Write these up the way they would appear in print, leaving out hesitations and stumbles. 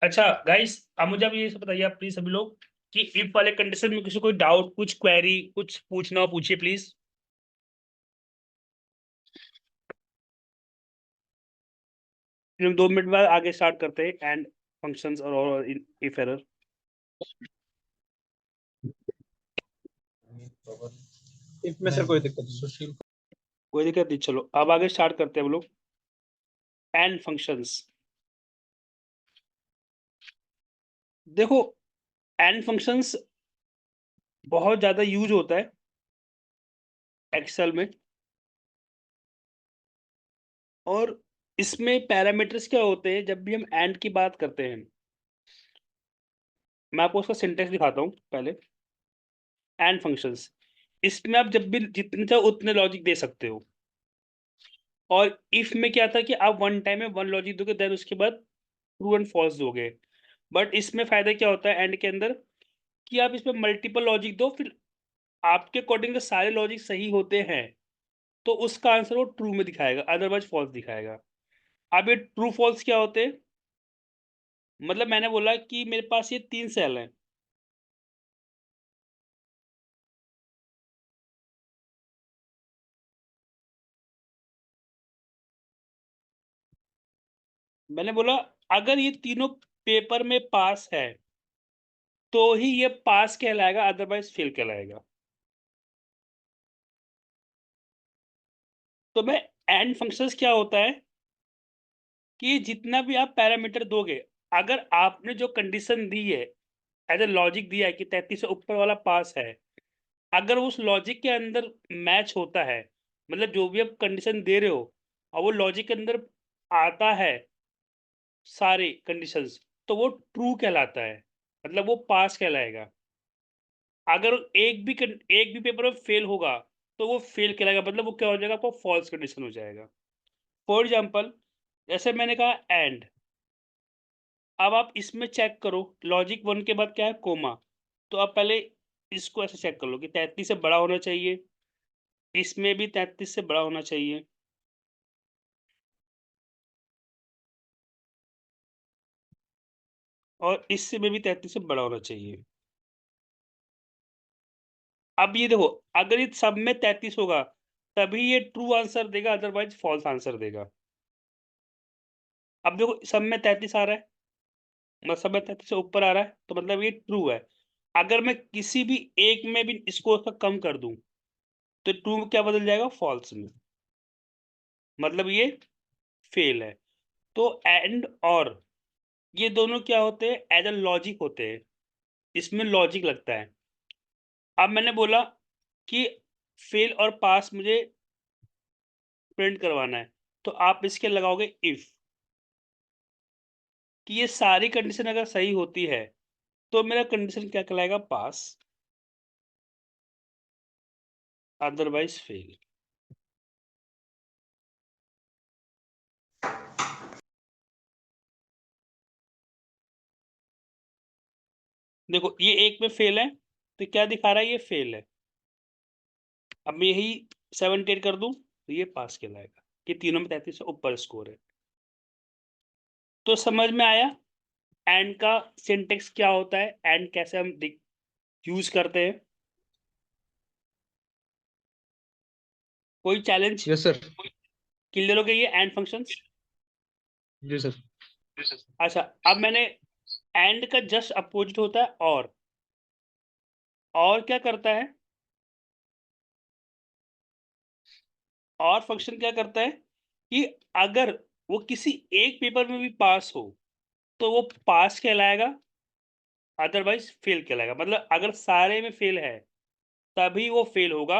अच्छा गाइस, अब मुझे आप ये बताइए आप प्लीज सभी लोग कि इफ वाले कंडीशन में किसी कोई डाउट, कुछ क्वेरी, कुछ पूछना हो पूछिए प्लीज। फिर हम 2 मिनट बाद आगे स्टार्ट करते हैं एंड फंक्शंस और इफ एरर। इफ में सर कोई दिक्कत नहीं। सुशील कोई दिक्कत नहीं, चलो अब आगे स्टार्ट करते हैं हम लोग एंड फंक्शंस। देखो, एंड फंक्शंस बहुत ज्यादा यूज होता है एक्सेल में, और इसमें पैरामीटर्स क्या होते हैं जब भी हम एंड की बात करते हैं। मैं आपको उसका सिंटेक्स दिखाता हूँ पहले। एंड फंक्शंस, इसमें आप जब भी जितने चाहो उतने लॉजिक दे सकते हो। और इफ में क्या था कि आप वन टाइम में वन लॉजिक दोगे, देन उसके बाद ट्रू एंड फॉल्स दोगे। बट इसमें फायदा क्या होता है एंड के अंदर, कि आप इसमें मल्टीपल लॉजिक दो, फिर आपके अकॉर्डिंग सारे लॉजिक सही होते हैं तो उसका आंसर वो ट्रू में दिखाएगा, अदरवाइज फॉल्स दिखाएगा। अब ये ट्रू फॉल्स क्या होते हैं, मतलब मैंने बोला कि मेरे पास ये 3 सेल हैं। मैंने बोला अगर ये तीनों पेपर में पास है तो ही ये पास कहलाएगा, अदरवाइज फेल कहलाएगा। तो मैं एंड फंक्शंस क्या होता है कि जितना भी आप पैरामीटर दोगे, अगर आपने जो कंडीशन दी है, एज ए लॉजिक दिया है कि 33 से ऊपर वाला पास है, अगर उस लॉजिक के अंदर मैच होता है, मतलब जो भी आप कंडीशन दे रहे हो और वो लॉजिक के अंदर आता है सारे कंडीशंस, तो वो ट्रू कहलाता है, मतलब वो पास कहलाएगा। अगर एक भी पेपर में फेल होगा तो वो फेल कहलाएगा, मतलब वो क्या हो जाएगा, आपको फॉल्स कंडीशन हो जाएगा। फॉर एग्जाम्पल, जैसे मैंने कहा एंड, अब आप इसमें चेक करो, लॉजिक 1 के बाद क्या है, कोमा। तो आप पहले इसको ऐसे चेक कर लो कि 33 से बड़ा होना चाहिए, इसमें भी 33 से बड़ा होना चाहिए, और इससे में भी 33 से बड़ा होना चाहिए। अब ये देखो, अगर ये सब में 33 होगा तभी ये ट्रू आंसर देगा, अदरवाइज फॉल्स आंसर देगा। अब देखो, सब में 33 आ रहा है, मतलब सब में 33 से ऊपर आ रहा है, तो मतलब ये ट्रू है। अगर मैं किसी भी एक में भी इसको उसका कम कर दूं तो ट्रू क्या बदल जाएगा, फॉल्स में, मतलब ये फेल है। तो एंड और ये दोनों क्या होते हैं, एज अ लॉजिक होते हैं, इसमें लॉजिक लगता है। अब मैंने बोला कि फेल और पास मुझे प्रिंट करवाना है, तो आप इसके लगाओगे इफ, कि ये सारी कंडीशन अगर सही होती है तो मेरा कंडीशन क्या कहलाएगा, पास, अदरवाइज फेल। देखो ये एक में फेल है तो क्या दिखा रहा है, ये फेल है। अब मैं यही 78 कर दूं तो ये पास कहलाएगा, कि तीनों में 33 से ऊपर स्कोर है। तो समझ में आया एंड का सिंटेक्स क्या होता है, एंड कैसे हम यूज करते हैं। कोई चैलेंज, यस सर। क्लियर हो गई है एंड फंक्शंस। Ji sir. अच्छा, अब मैंने एंड का जस्ट अपोजिट होता है और क्या करता है, और फंक्शन क्या करता है कि अगर वो किसी एक पेपर में भी पास हो तो वो पास कहलाएगा, अदरवाइज फेल कहलाएगा। मतलब अगर सारे में फेल है तभी वो फेल होगा,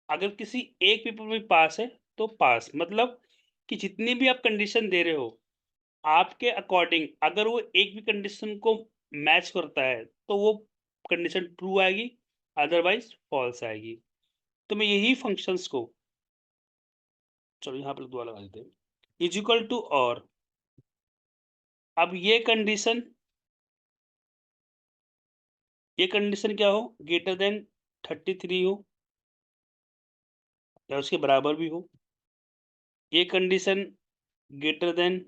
अगर किसी एक पेपर में पास है तो पास। मतलब कि जितनी भी आप कंडीशन दे रहे हो, आपके अकॉर्डिंग अगर वो एक भी कंडीशन को मैच करता है तो वो कंडीशन ट्रू आएगी, अदरवाइज फॉल्स आएगी। तो मैं यही फंक्शंस को, चलो यहाँ पर दुआ लगा देते हैं, इज इक्वल टू और। अब ये कंडीशन क्या हो, ग्रेटर देन 33 हो या उसके बराबर भी हो। ये कंडीशन ग्रेटर देन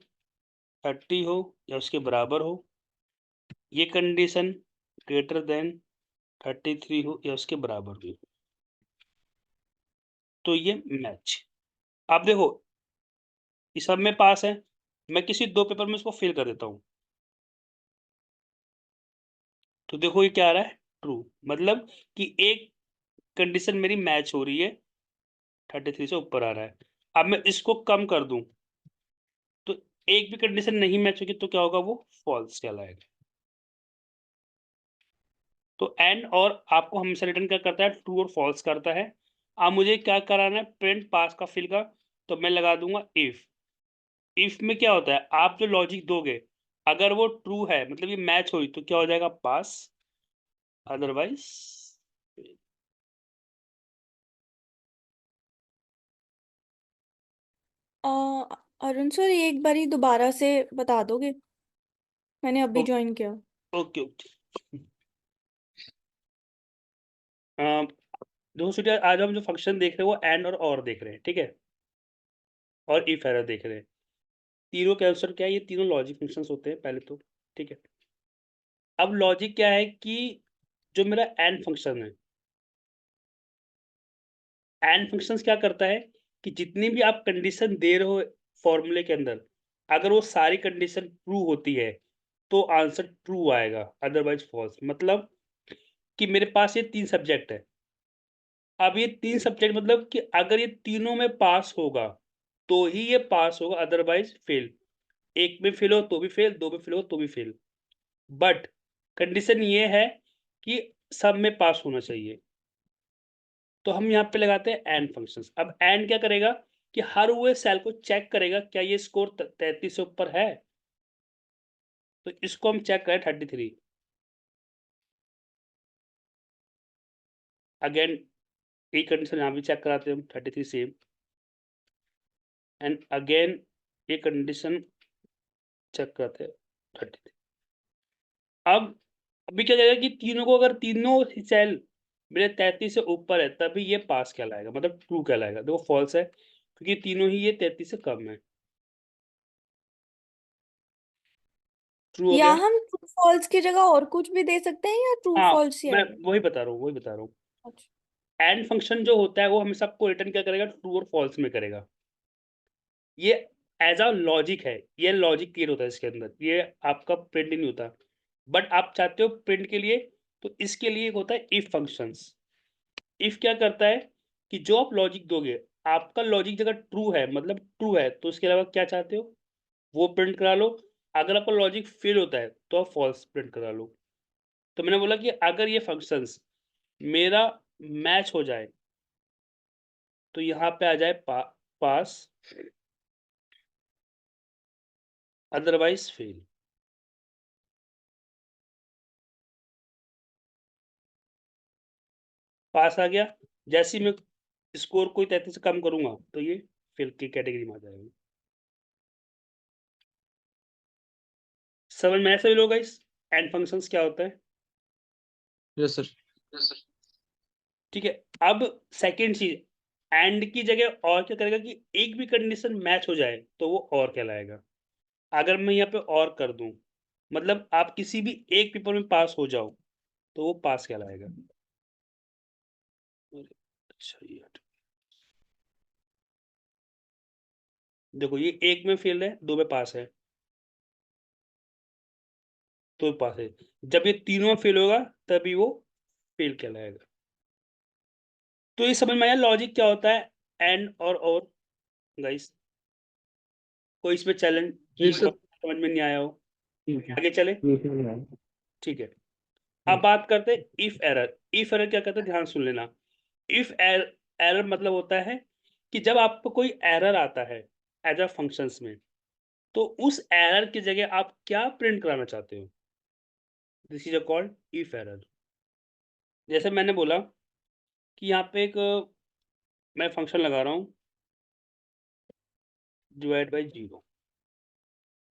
30 हो या उसके बराबर हो, ये कंडीशन ग्रेटर देन 33 हो या उसके बराबर हो, तो ये मैच। आप देखो ये सब में पास है, मैं किसी 2 पेपर में इसको फेल कर देता हूँ। तो देखो ये क्या आ रहा है, ट्रू, मतलब कि एक कंडीशन मेरी मैच हो रही है, 33 से ऊपर आ रहा है। अब मैं इसको कम कर दूँ, तो एक भी कंडीशन नहीं मैच होगी तो क्या होगा, वो फॉल्स कहलाएगा। तो एंड और आपको हमेशा रिटर्न क्या करता है, ट्रू और फॉल्स करता है। अब मुझे क्या कराना है, प्रिंट पास का फिल का, तो मैं लगा दूँगा इफ। इफ में क्या होता है, आप जो लॉजिक दोगे, अगर वो ट्रू है मतलब ये मैच हुई तो क्या हो जाएगा, पास, अदरवाइज़ अ, अरुण सर ये एक बारी दोबारा से बता दोगे? मैंने अभी ओ ज्वाइन किया। Okay, okay. अ, देखो स्टूडेंट, आज हम जो फंक्शन देख रहे हैं वो एंड और देख रहे हैं, ठीक है? और इफ एरर देख रहे हैं। तीनों का आंसर क्या है, ये तीनों लॉजिक फंक्शंस होते हैं पहले तो, ठीक है? अब लॉजिक क्या है कि जो मेरा एंड फंक्शन है, एंड फंक्शंस क्या करता है कि जितनी भी आप कंडीशन दे रहे हो फॉर्मूले के अंदर, अगर वो सारी कंडीशन ट्रू होती है, तो आंसर ट्रू आएगा, अदरवाइज़ फॉल्स। मतलब कि मेरे पास ये 3 सब्जेक्ट है। अब ये 3 सब्जेक्ट मतलब कि अगर ये तीनों में पास होगा, तो ही ये पास होगा, अदरवाइज़ फेल। 1 में फेल हो तो भी फेल, 2 में फेल हो तो भी फेल। बट कंडीशन ये है कि सब में पास होना चाहिए। तो हम यहाँ पे लगाते हैं एंड फंक्शंस। अब एंड क्या करेगा कि हर हुए सेल को चेक करेगा, क्या ये स्कोर 33 से ऊपर है? तो इसको हम चेक करें 33। अगेन यही कंडीशन यहाँ भी चेक कराते हैं हम, 33 सेम। एंड अगेन ये कंडीशन चेक करते हैं 33। अब अभी क्या करेगा कि तीनों को, अगर तीनों सेल मेरे 33 से ऊपर है, तभी ये पास कहलाएगा, मतलब ट्रू कहलाएगा। देखो फॉल्स है क्योंकि तीनों ही ये 33 से कम है। ट्रू हो या गया। हम ट्रू फॉल्स की जगह और कुछ भी दे सकते हैं या ट्रू हाँ, फॉल्स ही मैं आएगा? वही बता रहा हूँ, वही बता रहा हूँ। अच्छा। एंड फंक्शन जो होता है वो हमेशा आपको रिटर्न क्या करेगा, ट्रू और फॉल्स में करेगा। ये एज़ अ लॉजिक है, ये लॉजिक क्लियर होता है इसके अंदर, ये आपका प्रिंट नहीं होता। बट आप चाहते हो प्रिंट के लिए, तो इसके लिए एक होता है इफ फंक्शंस। इफ क्या करता है कि जो आप लॉजिक दोगे, आपका लॉजिक अगर ट्रू है, मतलब ट्रू है, तो उसके अलावा क्या चाहते हो, वो प्रिंट करा लो। अगर आपका लॉजिक फेल होता है, तो आप फॉल्स प्रिंट करा लो। तो मैंने बोला कि अगर ये फंक्शंस मेरा मैच हो जाए, तो यहाँ पे आ जाए पास, अदरवाइज़ फेल। पास आ गया, जैसे ही मैं स्कोर कोई 33 से कम करूँगा, तो ये फेल की कैटेगरी में आ जाएगा। समझ में आया सभी लोग गाइस? एंड फंक्शंस क्या होता है? Yes sir. ठीक है। अब सेकंड चीज़, एंड की जगह और क्या करेगा कि एक भी कंडीशन मैच हो जाए, तो वो और कहलाएगा। अगर मैं यहाँ पे और कर दूँ, मतलब आप किसी भी एक पेपर में पास हो जाओ, तो वो पास कहलाएगा। अरे! अच्छा ये हट, देखो ये 1 में फेल है, 2 में पास है, तो पास है। जब ये तीनों में फेल होगा, तभी वो फेल कहलाएगा। तो ये समझ में आया लॉजिक क्या होता है, एंड और गाइस? कोई इसमें चैलेंज जी हो, सर। समझ में नहीं आया हो? ठीक है। आगे चलें? ठीक है। अब बात करते हैं इफ एरर। इफ एरर क्या कहते हैं, ध्यान सुन लेना। इफ एरर मतलब होता है कि जब आपको कोई एरर आता है एज़ अ फंक्शंस में, तो उस एरर की जगह आप क्या प्रिंट कराना चाहते हो? This is called if error. जैसे मैंने बोला कि यहाँ पे एक मैं फंक्शन लगा रहा हूँ, डिवाइड बाय 0,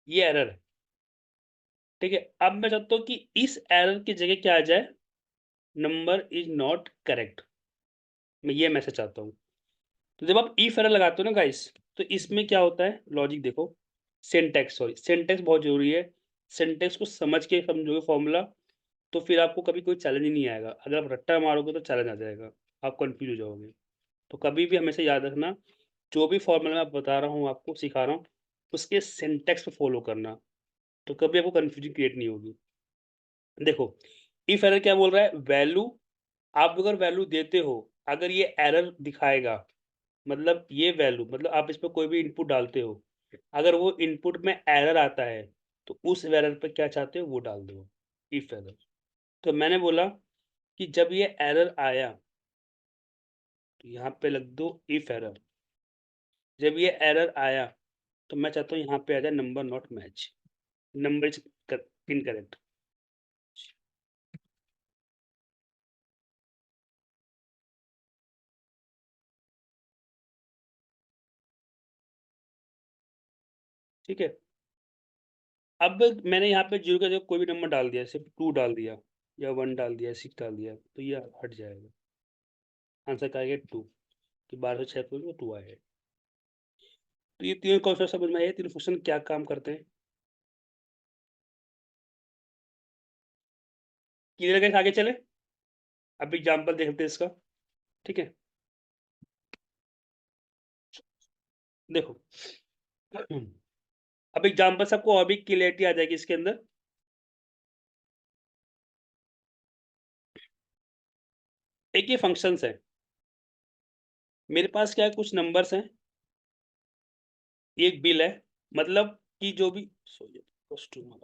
ये एरर है, ठीक है? अब मैं चाहता हूँ कि इस एरर की जगह क्या आ जाए, नंबर इज़ नॉट करेक्ट, मैं ये मैसेज चाहता हूँ। तो जब आप इफ एरर लगाते हो ना गाइस, तो इसमें क्या होता है, लॉजिक देखो। सिंटैक्स बहुत जरूरी है। सिंटैक्स को समझ के समझोगे फॉर्मूला तो फिर आपको कभी कोई चैलेंज ही नहीं आएगा। अगर आप रट्टा मारोगे तो चैलेंज आ जाएगा, आप कंफ्यूज हो जाओगे। तो कभी भी हमेशा याद रखना, जो भी फॉर्मूला मैं बता रहा हूँ, आपको सिखा रहा हूँ, उसके सिंटैक्स को फॉलो करना, तो कभी आपको कंफ्यूजन क्रिएट नहीं होगी। देखो, इफ एरर क्या बोल रहा है, वैल्यू, आप अगर वैल्यू देते हो, अगर ये एरर दिखाएगा, मतलब ये वैल्यू, मतलब आप इसमें कोई भी इनपुट डालते हो, अगर वो इनपुट में एरर आता है, तो उस एरर पे क्या चाहते हो वो डाल दो, इफ एरर। तो मैंने बोला कि जब ये एरर आया, तो यहाँ पे लग दो इफ एरर। जब ये एरर आया, तो मैं चाहता हूँ यहाँ पे आ जाए number not match, number is incorrect. ठीक है, अब मैंने यहाँ पे 0 का जगह कोई भी नंबर डाल दिया, सिर्फ 2 डाल दिया या 1 डाल दिया, 6 डाल दिया, तो ये हट जाएगा। आंसर क्या आएगा 2, कि 12 से 6 करोगे तो 2 आएगा। तो ये तीनों कॉन्सेप्ट समझ में आए, तीनों फंक्शन क्या काम करते हैं। क्लियर है? आगे चले, अब एग्जाम्पल देखते हैं इसका। ठीक है, देखो अब एग्जाम्पल सबको और भी क्लियरिटी आ जाएगी इसके अंदर। एक ये फंक्शंस है, मेरे पास क्या है, कुछ नंबर्स हैं, एक बिल है, मतलब कि जो भी कस्टमर,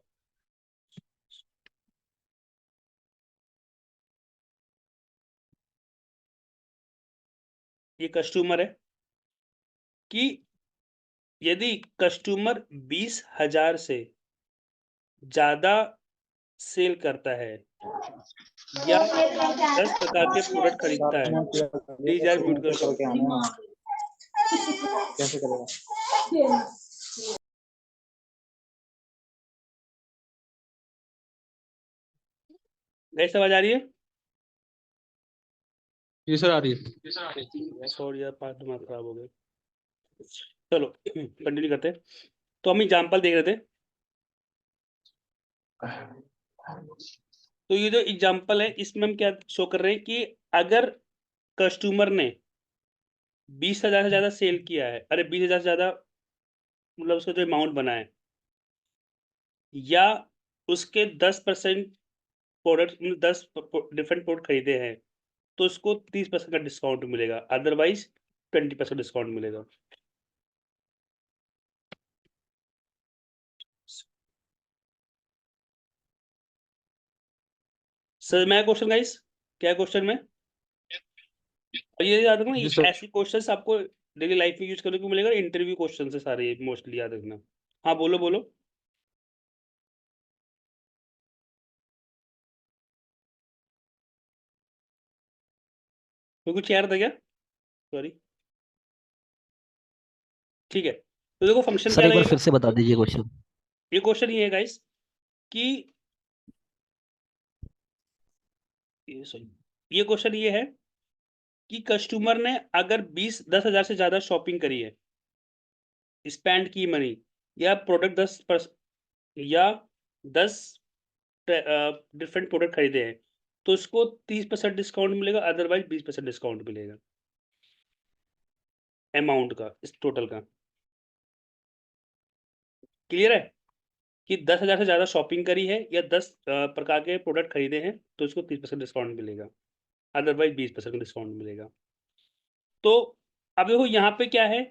ये कस्टमर है, कि यदि कस्टमर 20,000 से ज्यादा सेल करता है या 10 प्रकार के प्रोडक्ट खरीदता है, प्लीज यार म्यूट कर दो। कैसे करेगा? ऐसा आवाज आ रही है? जी सर, आ रही है। सॉरी यार, पार्ट दिमाग खराब हो गया। चलो कंटिन्यू करते हैं। तो हम एग्जांपल देख रहे थे, तो ये जो एग्जांपल है इसमें हम क्या शो कर रहे हैं कि अगर कस्टमर ने 20,000 से ज्यादा सेल किया है, अरे 20,000 से ज्यादा मतलब उसका जो अमाउंट बना है, या उसके 10% प्रोडक्ट, 10 डिफरेंट प्रोडक्ट खरीदे हैं, तो उसको 30% का डिस्काउंट मिलेगा, अदरवाइज 20% डिस्काउंट मिलेगा। सर मैं क्वेश्चन गाइस, क्या क्वेश्चन में, और ये याद रखना, जी ये सर। ऐसी क्वेश्चंस आपको डेली लाइफ में यूज करने को मिलेगा, इंटरव्यू क्वेश्चन है सारे ये, मोस्टली याद रखना। हाँ बोलो बोलो। तो कुछ याद था क्या? सॉरी। ठीक है, तो देखो फंक्शन क्या सर एक बार लगेगा। फिर से बता दीजिए क्वेश्चन। ये क्वेश्चन ये है गाइस कि ये क्वेश्चन ये है कि कस्टमर ने अगर 10,000 से ज्यादा शॉपिंग करी है, स्पेंड की मनी, या प्रोडक्ट 10 या 10 डिफरेंट प्रोडक्ट खरीदे हैं, तो उसको 30% डिस्काउंट मिलेगा, अदरवाइज 20% डिस्काउंट मिलेगा अमाउंट का, इस टोटल का। क्लियर है कि 10,000 से ज्यादा शॉपिंग करी है या 10 प्रकार के प्रोडक्ट खरीदे हैं, तो उसको 30% डिस्काउंट मिलेगा, अदरवाइज 20% डिस्काउंट मिलेगा। तो अब देखो यहाँ पे क्या है,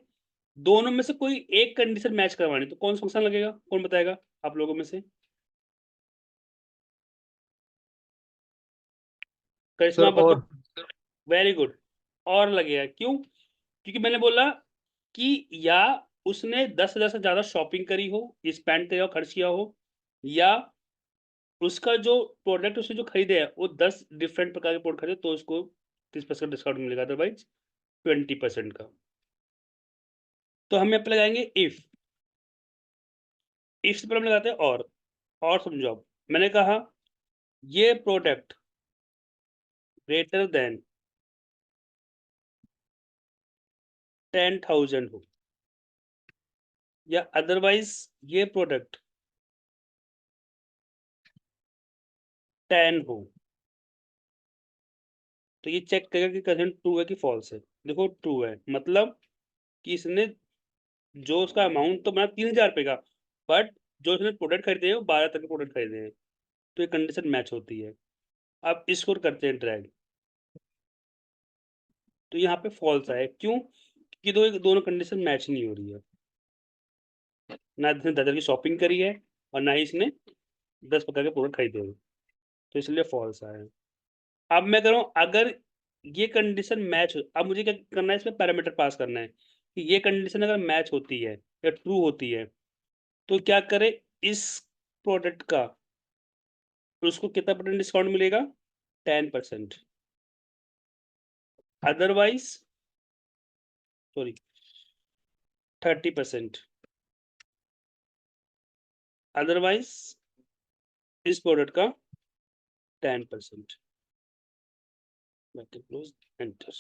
दोनों में से कोई एक कंडीशन मैच करवानी, तो कौन सा फंक्शन लगेगा, कौन बताएगा आप लोगों में से? करिश्मा सर बताओ। और वेरी गुड, और लगेगा, क्यों? क्योंकि मैंने बोला कि या उसने 10,000 से ज्यादा शॉपिंग करी हो, स्पेंड किया हो, खर्च किया हो, या उसका जो प्रोडक्ट उसने जो खरीदे है वो 10 डिफरेंट प्रकार के प्रोडक्ट खरीदे, तो उसको 30% डिस्काउंट मिलेगा, अदरवाइज 20% का। तो हम यहाँ पे लगाएंगे इफ से पहले हम लगाते हैं और समझो। अब मैंने कहा ये प्रोडक्ट ग्रेटर देन 10,000 हो, या अदरवाइज ये प्रोडक्ट 10 हो, तो ये चेक करेगा कि कंसेंट ट्रू है कि फॉल्स है। देखो ट्रू है, मतलब कि इसने जो उसका अमाउंट तो बना 3000 रुपए का, बट जो इसने प्रोडक्ट खरीदे हैं वो 12 तक के प्रोडक्ट खरीदे हैं, तो ये कंडीशन मैच होती है। अब इसको करते हैं ड्रैग, तो यहाँ पे फॉल्स आया, क्यों? क्योंकि दोनों कंडीशन मैच नहीं हो रही है। ना इसने 10,000 की शॉपिंग करी है और ना ही इसने 10 प्रकार के प्रोडक्ट खरीदे हैं, तो इसलिए फॉल्स आया। अब मैं कह रहा हूँ अगर ये कंडीशन मैच हो, अब मुझे क्या करना है, इसमें पैरामीटर पास करना है कि ये कंडीशन अगर मैच होती है या ट्रू होती है, तो क्या करे, इस प्रोडक्ट का उसको कितना परसेंट डिस्काउंट मिलेगा? 10%। Otherwise sorry 30%। अदरवाइज इस प्रोडक्ट का 10%। Close, enter.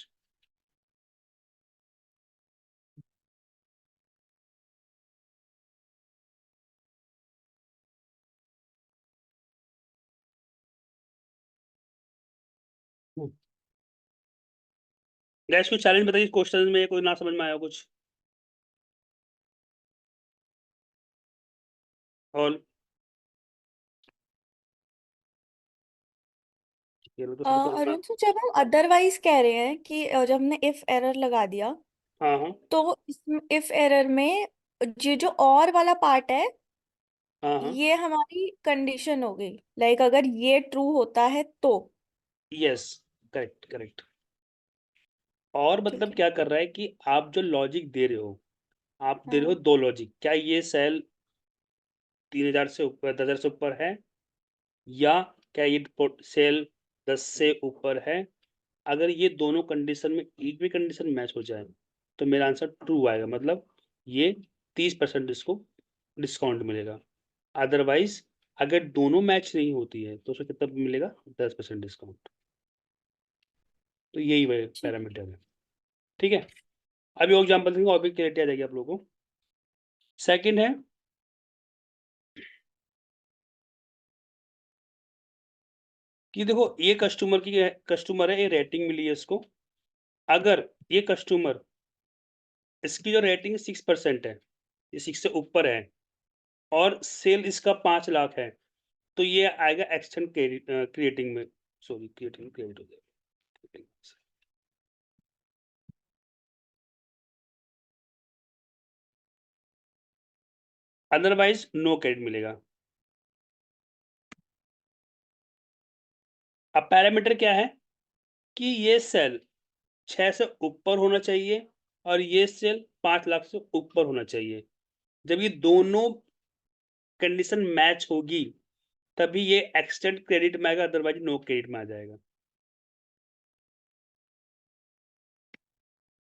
गैस कुछ चैलेंज बताइए, क्वेश्चन में कोई ना समझ में आया कुछ? और ये लो तो सब तो अरुण सर, जब हम अदरवाइज कह रहे हैं कि जब हमने इफ एरर लगा दिया, हाँ हाँ तो इसमें इफ एरर में ये जो और वाला पार्ट है, हाँ हाँ, ये हमारी कंडीशन हो गई। लाइक अगर ये ट्रू होता है तो। Yes, correct correct. और ठीक मतलब है। क्या कर रहा है कि आप जो लॉजिक दे रहे हो, आप दे रहे हो हाँ। दो लॉजिक, क्या ये सेल 3000 से ऊपर, 10,000 से ऊपर है, या क्या ये सेल 10 से ऊपर है? अगर ये दोनों कंडीशन में एक भी कंडीशन मैच हो जाए, तो मेरा आंसर ट्रू आएगा, मतलब ये 30% इसको डिस्काउंट मिलेगा। अदरवाइज अगर दोनों मैच नहीं होती है, तो उसको कितना मिलेगा? 10% डिस्काउंट। तो यही वह ठीक। पैरामीटर है। ठीक है, अभी और एग्जाम्पल देंगे और भी क्लियरिटी आ जाएगी आप लोगों को। सेकंड है कि देखो, ये कस्टमर है, ये रेटिंग मिली है इसको। अगर ये कस्टमर, इसकी जो रेटिंग 6% है, ये 6 से ऊपर है, और सेल इसका 5 लाख है, तो ये आएगा एक्सटेंड क्रिएटिंग में, सॉरी क्रिएटिंग क्रेडिट हो जाएगा। अदरवाइज नो क्रेडिट मिलेगा। अब पैरामीटर क्या है कि ये सेल 6 से ऊपर होना चाहिए और ये सेल 5 लाख से ऊपर होना चाहिए। जब ये दोनों कंडीशन मैच होगी, तभी ये एक्सटेंड क्रेडिट में आएगा, अदरवाइज नो क्रेडिट में आ जाएगा।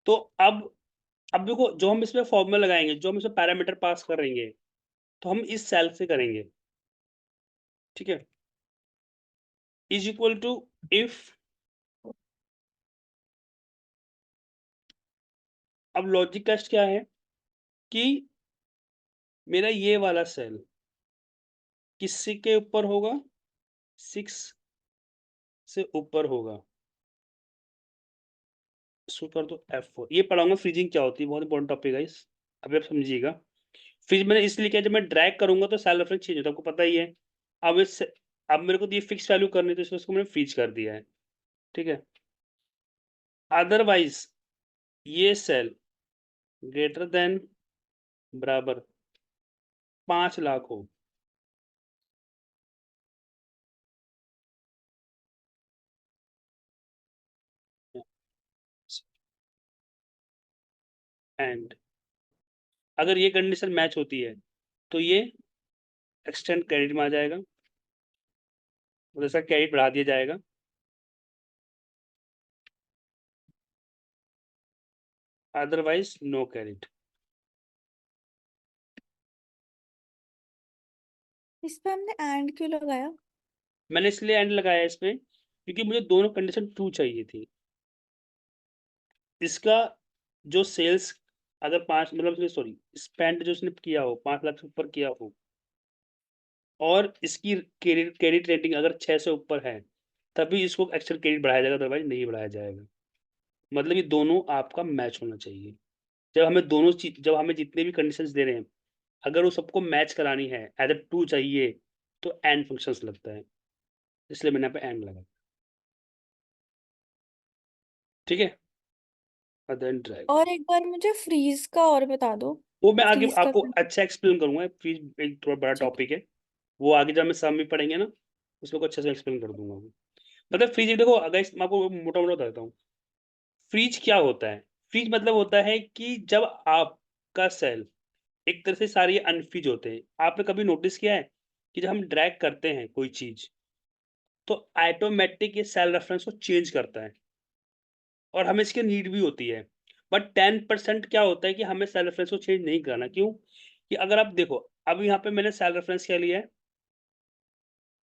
तो अब देखो, जो हम इसमें फॉर्मूला लगाएंगे, जो हम इसमें पैरामीटर पास करेंगे, तो हम इस सेल से करेंगे। ठीक है, इज इक्वल टू इफ, अब लॉजिक टेस्ट क्या है कि मेरा ये वाला सेल किससे के ऊपर होगा? 6 से ऊपर होगा। इसको कर दो F4। ये पढ़ाऊंगा फ्रीजिंग क्या होती है, बहुत इंपॉर्टेंट टॉपिक है इस, अभी आप समझिएगा। फ्रीज मैंने इसलिए किया, जब मैं ड्रैग करूंगा तो सेल रेफरेंस चेंज होता है, आपको पता ही है। अब इस अब मेरे को तो ये फिक्स वैल्यू करनी है, तो इसको मैंने फ्रीज कर दिया है। ठीक है, अदरवाइज ये सेल ग्रेटर देन बराबर 5 लाख हो, एंड अगर ये कंडीशन मैच होती है, तो ये एक्सटेंड क्रेडिट में आ जाएगा, मतलब इसका क्रेडिट बढ़ा दिया जाएगा। Otherwise no credit. इस पे हमने एंड क्यों लगाया? मैंने इसलिए एंड लगाया इस पे, क्योंकि मुझे दोनों कंडीशन ट्रू चाहिए थी। इसका जो सेल्स अगर 5 मतलब सॉरी स्पेंड जो उसने किया हो 5 लाख से ऊपर किया हो और इसकी क्रेडिट रेटिंग अगर 6 से ऊपर है, तभी इसको एक्स्ट्रा क्रेडिट बढ़ाया जाएगा, अदरवाइज़ नहीं बढ़ाया जाएगा। मतलब ये दोनों आपका मैच होना चाहिए। जब हमें जितने भी कंडीशंस दे रहे हैं, अगर वो सबको मैच करानी है, एज़ अ 2 चाहिए, तो एंड फंक्शंस लगता है। इसलिए मैंने यहाँ पे एंड लगा। ठीक है? Then drive. और एक बार मुझे फ्रीज का और बता दो। वो मैं आगे फ्रीज का आपको अच्छा एक्सप्लेन करूँगा, फ्रीज़ एक थोड़ा बड़ा ठीक है। टॉपिक है। वो आगे जब हम सम में पढ़ेंगे ना, उसमें को अच्छे से एक्सप्लेन कर दूँगा वो। मतलब फ्रीज़ देखो गाइस मैं आपको मोटा-मोटा बता देता हूँ। फ्रीज़ क्या होता है? फ्रीज़ मतलब होता है कि जब आपका सेल एक तरह से सारे अनफ्रीज़ होते हैं। आपने कभी नोटिस किया है कि जब हम ड्रैग करते हैं कोई चीज़, तो ऑटोमैटिक ये सेल रेफरेंस को चेंज करता है और हमें इसकी नीड भी होती है। बट 10% क्या होता है कि हमें सेल रेफरेंस को चेंज नहीं करना। क्यों? कि अगर आप देखो, अब यहाँ पे मैंने सेल रेफरेंस क्या लिया है?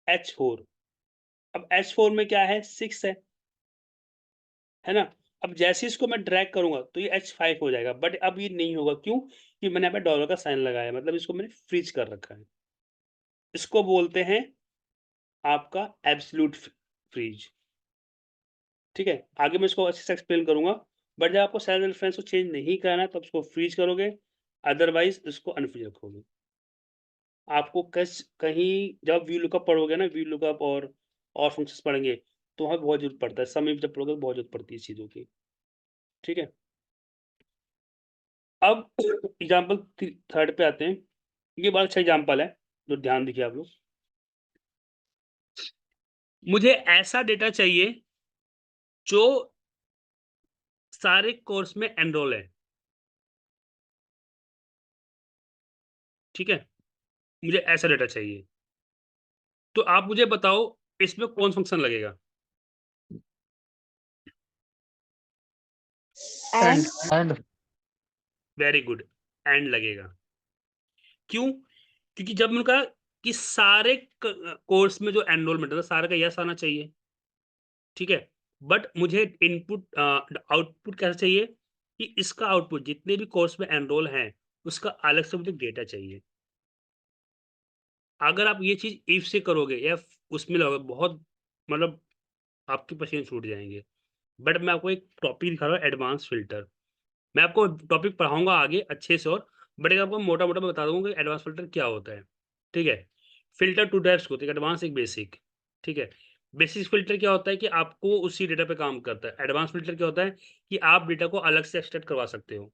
H4। अब H4 में क्या है? 6 है ना? अब जैसे ही इसको मैं ड्रैग करूँगा, तो ये H5 हो जाएगा, बट अब ये नहीं होगा, क्यों? कि मैंने यहाँ पे डॉलर का साइन लगाया है, मतलब इसको मैंने फ्रीज़ कर रखा है। इसको बोलते हैं आपका एब्सोल्यूट फ्रीज़, ठीक है? आगे मैं इसको अच्छे से एक्सप्लेन करूँगा, बट जब आपको सेल रेफरेंस को चेंज नहीं करना है, तब इसको फ्रीज़ करोगे, अदरवाइज़ इसको अनफ्रीज़ रखोगे। आपको कहीं जब व्यू लुकअप पढ़ोगे ना, व्यू लुकअप और फंक्शंस पढ़ेंगे, तो वहाँ बहुत ज़रूरत पड़ता है। सम में जब पढ़ोगे तो बहुत ज़रूरत पड़ती है इस चीज़ों की, ठीक है? अब एग्ज़ाम्पल थर्ड पे आते हैं। ये बड़ा अच्छा एग्ज़ाम्पल है, जो ध्यान दीजिए आप लोग। मुझे ऐसा डेटा चाहिए जो सारे कोर्स में एनरोल है, ठीक है? मुझे ऐसा डेटा चाहिए। तो आप मुझे बताओ इसमें कौन फंक्शन लगेगा? And and very good, and लगेगा। क्यों? क्योंकि जब मैंने कहा कि सारे कोर्स में जो एनरोलमेंट है, तो सारे का यस आना चाहिए, ठीक है? बट मुझे इनपुट आउटपुट कैसा चाहिए कि इसका आउटपुट जितने भी कोर्स में एनरोल हैं, उसका अलग से मुझे डेटा चाहिए। अगर आप ये चीज़ इफ से करोगे या उसमें लगाओगे, बहुत मतलब आपके पसीने छूट जाएँगे। बट मैं आपको एक टॉपिक दिखा रहा हूँ, एडवांस फ़िल्टर। मैं आपको टॉपिक पढ़ाऊँगा आगे अच्छे से और, बट एक आपको मोटा-मोटा मैं बता दूँगा कि एडवांस फ़िल्टर क्या होता है, ठीक है? फ़िल्टर 2 टाइप्स के होते हैं, एक एडवांस एक बेसिक, ठीक है? बेसिक फ़िल्टर क्या होता है कि आपको उसी डेटा पे काम करता है। एडवांस फ़िल्टर क्या होता है कि आप डेटा को अलग से एक्सट्रैक्ट करवा सकते हो,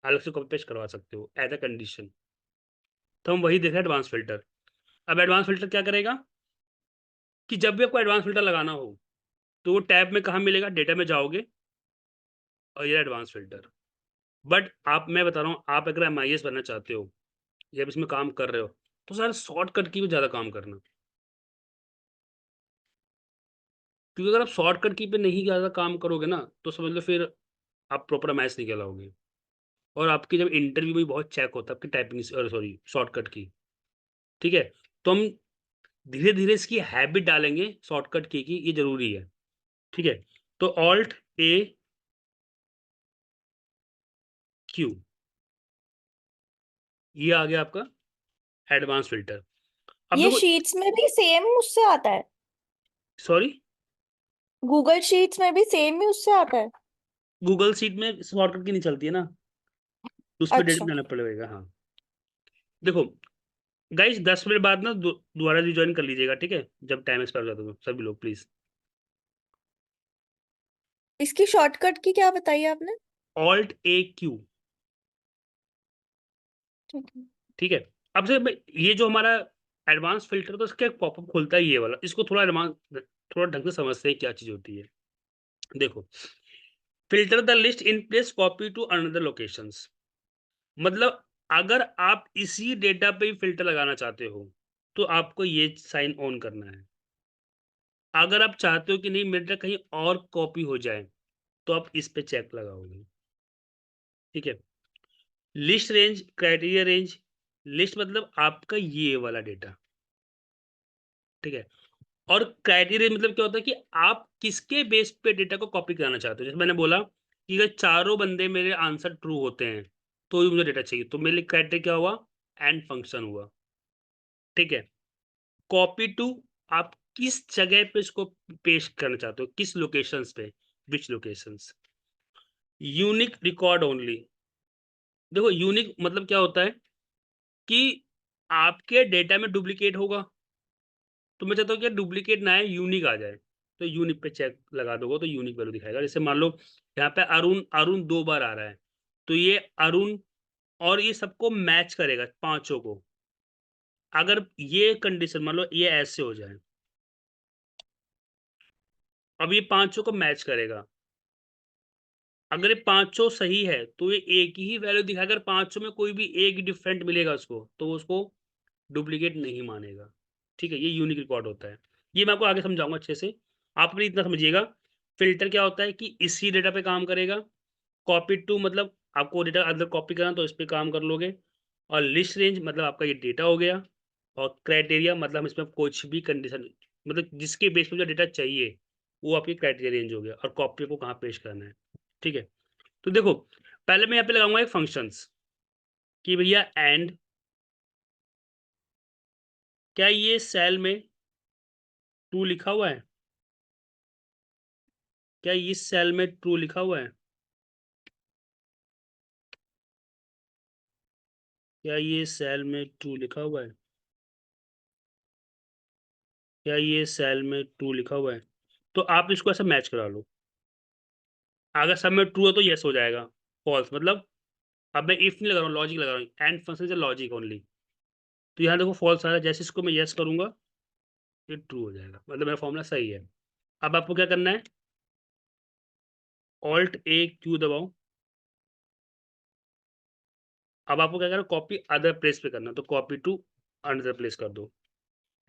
अलग से कॉपी पेस्ट करवा सकते हो एज़ अ कंडीशन। तो हम वही देख रहे हैं एडवांस फ़िल्टर। अब एडवांस फ़िल्टर क्या करेगा कि जब भी आपको एडवांस फ़िल्टर लगाना हो, तो वो टैब में कहाँ मिलेगा? डेटा में जाओगे और ये एडवांस फ़िल्टर। बट आप मैं बता रहा हूँ, आप अगर एमआईएस बनना चाहते हो या आप इसमें काम कर रहे हो, तो सर शॉर्टकट की में ज़्यादा काम करना। क्योंकि अगर आप शॉर्टकट की पे नहीं ज़्यादा काम करोगे ना, तो समझ लो फिर आप प्रॉपर एमआईएस नहीं कहलाओगे। और आपकी जब इंटरव्यू में बहुत चेक होता है आपकी टाइपिंग सॉरी शॉर्टकट की, ठीक है? तो हम धीरे-धीरे इसकी हैबिट डालेंगे शॉर्टकट की ये ज़रूरी है, ठीक है? तो ऑल्ट ए क्यू, ये आ गया आपका एडवांस फ़िल्टर। अब ये देखो, शीट्स में भी सेम उससे आता है? सॉरी, गूगल शीट्स में भी सेम ही उससे आता है? गूगल शीट में शॉर्टकट की नहीं चलती है ना, उसमें डेटा अच्छा। बनाना पड़ेगा, हाँ। देखो गाइस 10 मिनट बाद ना दोबारा रिजॉइन कर लीजिएगा, ठीक है? जब टाइम एक्सपायर हो जाता है तो सभी लोग प्लीज़। इसकी शॉर्टकट की क्या बताई आपने? ऑल्ट ए क्यू, ठीक है। ठीक है? अब से ये जो हमारा एडवांस फ़िल्टर तो इसका एक पॉपअप खुलता है ये वाला, इसको थोड़ा ढंग से समझते हैं क्या चीज़ होती है। देखो, filter the list in place copy to another locations, मतलब अगर आप इसी डेटा पे ही फ़िल्टर लगाना चाहते हो, तो आपको ये साइन ऑन करना है। अगर आप चाहते हो कि नहीं मेरा डेटा कहीं और कॉपी हो जाए, तो आप इस पे चेक लगाओगे, ठीक है? List range, criteria range, list मतलब आपका ये वाला डेटा, ठीक है? और क्राइटेरिया मतलब क्या होता है कि आप किसके बेस पे डेटा को कॉपी कराना चाहते हो। जैसे मैंने बोला कि अगर चारों बंदे मेरे आंसर ट्रू होते हैं, तो ही मुझे डेटा चाहिए। तो मेरे लिए क्राइटेरिया क्या हुआ, एंड फंक्शन हुआ, ठीक है। कॉपी टू, आप किस जगह पे इसको पेश करना चाहते हो, किस लोकेशंस पे, विच लोकेशंस। यूनिक रिकॉर्ड ओनली, देखो यूनिक मतलब क्या होता है कि आपके डेटा में डुप्लीकेट होगा, तो मैं चाहता हूँ कि डुप्लीकेट ना है, यूनिक आ जाए। तो यूनिक पे चेक लगा दोगे तो यूनिक वैल्यू दिखाएगा। जैसे मान लो यहाँ पे अरुण अरुण 2 बार आ रहा है, तो ये अरुण और ये सबको मैच करेगा, पांचों को। अगर ये कंडीशन मान लो ये ऐसे हो जाए, अब ये पांचों को मैच करेगा, अगर ये पांचों सही है तो ये एक ही वैल्यू दिखाएगा। अगर पांचों में कोई भी एक डिफरेंट मिलेगा उसको, तो उसको डुप्लीकेट नहीं मानेगा, ठीक है। ये यूनिक रिकॉर्ड होता है। ये मैं आपको आगे समझाऊंगा अच्छे से, आप अपनी इतना समझिएगा। फिल्टर क्या होता है कि इसी डेटा पे काम करेगा। कॉपी टू मतलब आपको डेटा अंदर कॉपी करना तो इस पे काम कर लोगे। और लिस्ट रेंज मतलब आपका ये डेटा हो गया। और क्राइटेरिया मतलब हम इसमें कुछ भी कंडीशन, मतलब जिसके बेस पे जो डेटा चाहिए वो आपकी क्राइटेरिया रेंज हो गया। और कॉपी को कहाँ पेश करना है, ठीक है। तो देखो पहले मैं यहाँ पे लगाऊंगा एक फंक्शंस कि भैया एंड, क्या ये सेल में ट्रू लिखा हुआ है, क्या इस सेल में ट्रू लिखा हुआ है, क्या ये सेल में ट्रू लिखा हुआ है, क्या ये सेल में ट्रू लिखा हुआ है। तो आप इसको ऐसा मैच करा लो। अगर सब में ट्रू है तो यस हो जाएगा, फॉल्स मतलब अब मैं इफ नहीं लगा रहा हूँ, लॉजिक लगा रहा हूँ, एंड फंक्शन से लॉजिक ओनली। तो यहाँ देखो फॉल्स आ रहा है, जैसे इसको मैं यस करूंगा ये ट्रू हो जाएगा, मतलब मेरा फॉर्मूला सही है। अब आपको क्या करना है, ऑल्ट ए क्यू दबाओ। अब आपको क्या करना है, कॉपी अदर प्लेस पे करना, तो कॉपी टू अनदर प्लेस कर दो।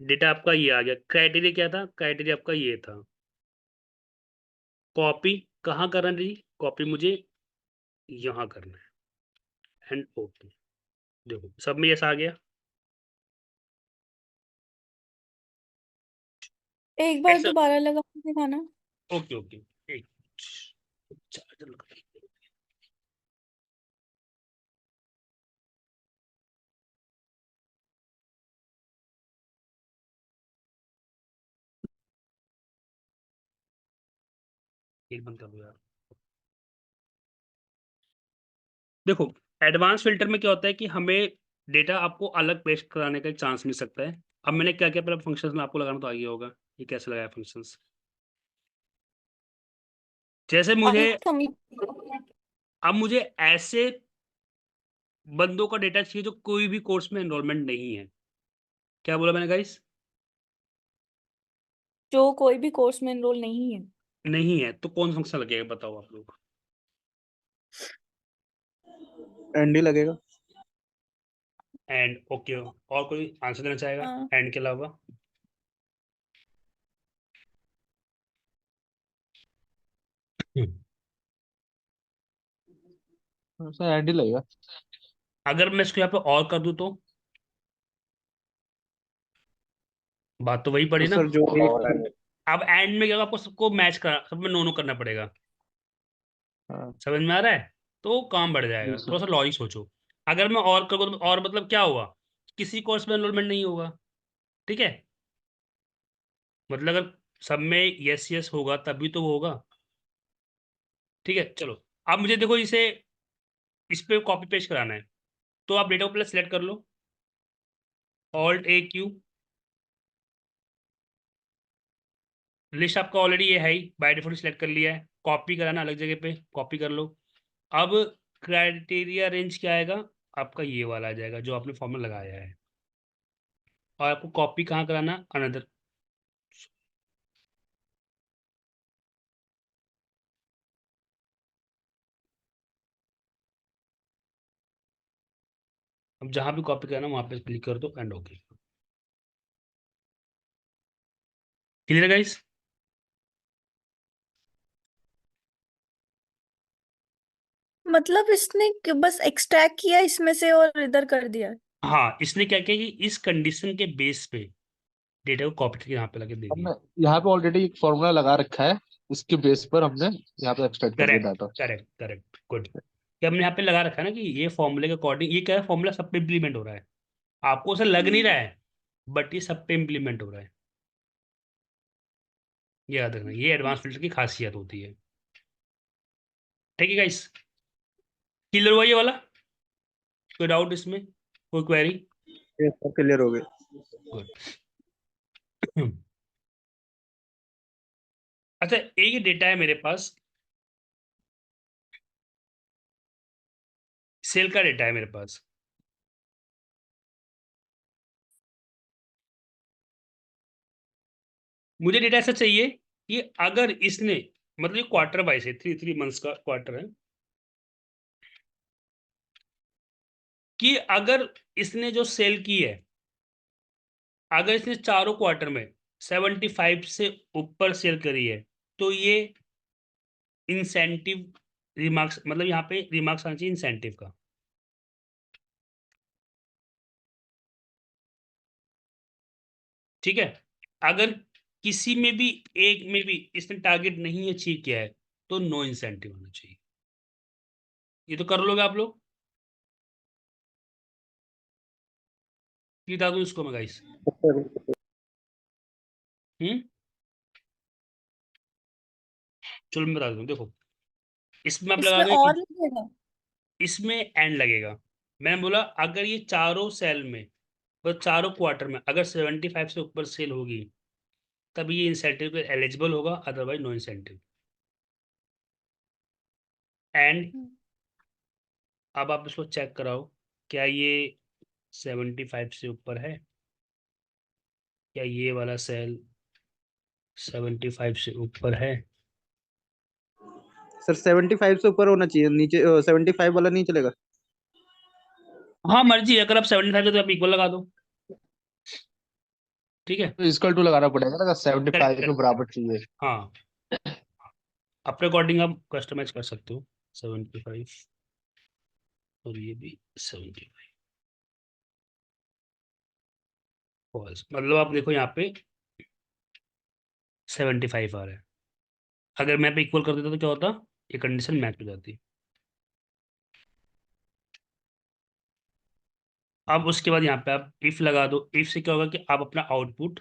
डेटा आपका ये आ गया। क्राइटेरिया क्या था, क्राइटेरिया आपका ये था। कॉपी कहाँ करना है जी, कॉपी मुझे यहाँ करना है, एंड ओके। देखो सब में यस आ गया। एक बार ऐसा, दोबारा लगा के दिखाना। ओके ओके, एक चार्जर लगा के- एक बंद कर दो यार। देखो एडवांस फिल्टर में क्या होता है कि हमें डेटा आपको अलग पेश कराने का एक चांस मिल सकता है। अब मैंने क्या किया, पहले फंक्शंस में आपको लगाना तो आ गया होगा, ये कैसे लगाया फंक्शंस। जैसे मुझे, अब मुझे ऐसे बंदों का डेटा चाहिए जो कोई भी कोर्स में एनरोलमेंट नहीं है। क्या बोला मैंने गाइस, जो कोई भी कोर्स में एनरोल नहीं है। नहीं है, तो कौन फंक्शन लगेगा बताओ आप लोग। एंडी लगेगा। एंड ओके, और कोई आंसर देना चाहेगा हाँ। एंड के अलावा। सर एंडी लगेगा। अगर मैं इसको यहाँ पे और कर दूं तो बात तो वही तो पड़ी ना। सर जो एक अब एंड में क्या होगा, आपको सबको मैच करा, सब में नो नो करना पड़ेगा। हाँ समझ में आ रहा है, तो काम बढ़ जी जाएगा। थोड़ा सर। सा लॉजिक सोचो। अगर मैं और करूँ तो और मतलब क्या हुआ, किसी कोर्स में एनरोलमेंट नहीं होगा, ठीक है। मतलब अगर सब में यस यस होगा तभी तो वो होगा, ठीक है। चलो अब मुझे देखो इसे इस पे कॉपी पेस्ट कराना है, तो आप डेटा को पहले सेलेक्ट कर लो, ऑल्ट ए क्यू। लिस्ट आपका ऑलरेडी ये है ही, बाय डिफॉल्ट सिलेक्ट कर लिया है। कॉपी कराना अलग जगह पे, कॉपी कर लो। अब क्राइटेरिया रेंज क्या आएगा, आपका ये वाला आ जाएगा जो आपने फॉर्म में लगाया है। और आपको कॉपी कहाँ कराना, अनदर। अब जहाँ भी कॉपी करना वहाँ पे क्लिक कर दो एंड ओके। क्लियर है गाइस। मतलब इसने बस एक्सट्रैक्ट किया इसमें से और इधर कर दिया। हाँ इसने क्या किया कि इस कंडीशन के बेस पे डेटा को कॉपी करके यहाँ पे लगे दे दिया। हमने यहाँ पे ऑलरेडी एक फॉर्मूला लगा रखा है, उसके बेस पर हमने यहाँ पे एक्सट्रैक्ट कर दिया correct data. Correct correct, good. कि हमने यहाँ पे लगा रखा है ना कि ये फॉर्मूले के अकॉर्डिंग ये क्या है, फॉर्मूला सब पे इम्प्लीमेंट हो रहा है, आपको उसे लग नहीं रहा है बट ये सब पे इम्प्लीमेंट हो रहा है। ये याद रखना, ये एडवांस फिल्टर की खासियत होती है। ठीक है गाइस, क्लियर हुआ ये वाला? कोई डाउट इसमें, कोई क्वेरी? ये सब क्लियर हो गए। गुड। अच्छा, एक डेटा है मेरे पास, सेल का डेटा है मेरे पास। मुझे डेटा ऐसा चाहिए कि अगर इसने, मतलब ये क्वार्टर वाइज है, 3 मंथ्स का क्वार्टर है, कि अगर इसने जो सेल की है, अगर इसने चारों क्वार्टर में 75 से ऊपर सेल करी है, तो ये इंसेंटिव रिमार्क्स, मतलब यहाँ पे रिमार्क्स आना चाहिए इंसेंटिव का। ठीक है, अगर किसी में भी एक में भी इसने टारगेट नहीं अचीव किया है तो नो इंसेंटिव होना चाहिए। ये तो कर लोगे आप लोग, ये बता दूं इसको मैं गाइस। चलो मैं बता दूं, देखो इसमें आप लगा इसमें दें और कि लगेगा? इसमें एंड लगेगा। मैंने बोला अगर ये चारों सेल में, तो चारों क्वार्टर में अगर 75 से ऊपर सेल होगी तब ये इंसेंटिव पे एलिजिबल होगा, अदरवाइज नो इंसेंटिव। एंड अब आप इसको चेक कराओ, क्या ये 75 से ऊपर है? क्या ये वाला सेल 75 से ऊपर है? सर 75 से ऊपर होना चाहिए, नीचे 75 वाला नहीं चलेगा। हाँ मर्जी है, अगर आप 75 है तो आप इक्वल लगा दो। ठीक है, तो इक्वल टू लगाना पड़ेगा ना, करेक्ट 75 के करेक्ट। बराबर चाहिए। हाँ, अपने अकॉर्डिंग आप कस्टमाइज कर सकते हो। 75 और ये भी 75 फॉल्स, मतलब आप देखो यहाँ पे 75 आ रहा है, अगर मैं पे इक्वल कर देता तो क्या होता, ये कंडीशन मैच हो जाती। अब उसके बाद यहाँ पे आप इफ लगा दो, इफ से क्या होगा कि आप अपना आउटपुट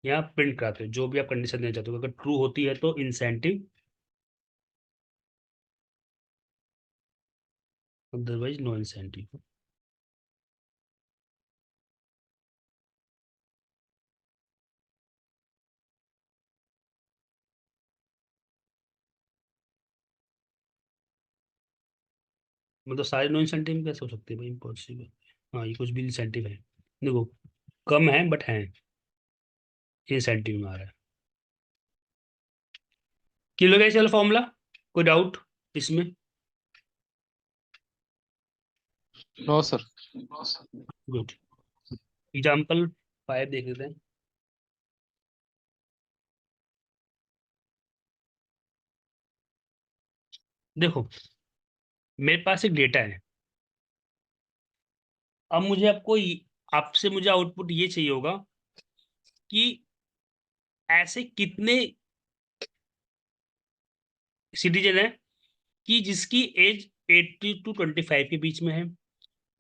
यहाँ प्रिंट कराते हो, जो भी आप कंडीशन देना चाहते हो, अगर ट्रू होती है तो इंसेंटिव, अदरवाइज नो इंसेंटिव। मतलब सारे नो इंसेंटिव कैसे हो सकते हैं भाई, इम्पॉसिबल। हाँ ये कुछ भी इंसेंटिव है, देखो कम है बट है, इंसेंटिव में आ रहा है। किलो का चल फॉर्मूला, कोई डाउट इसमें? No sir. गुड। एग्जाम्पल 5 देख लेते हैं। देखो मेरे पास एक डेटा है, अब मुझे आपसे मुझे आउटपुट ये चाहिए होगा कि ऐसे कितने सिटीजन है कि जिसकी एज 80 टू 25 के बीच में है,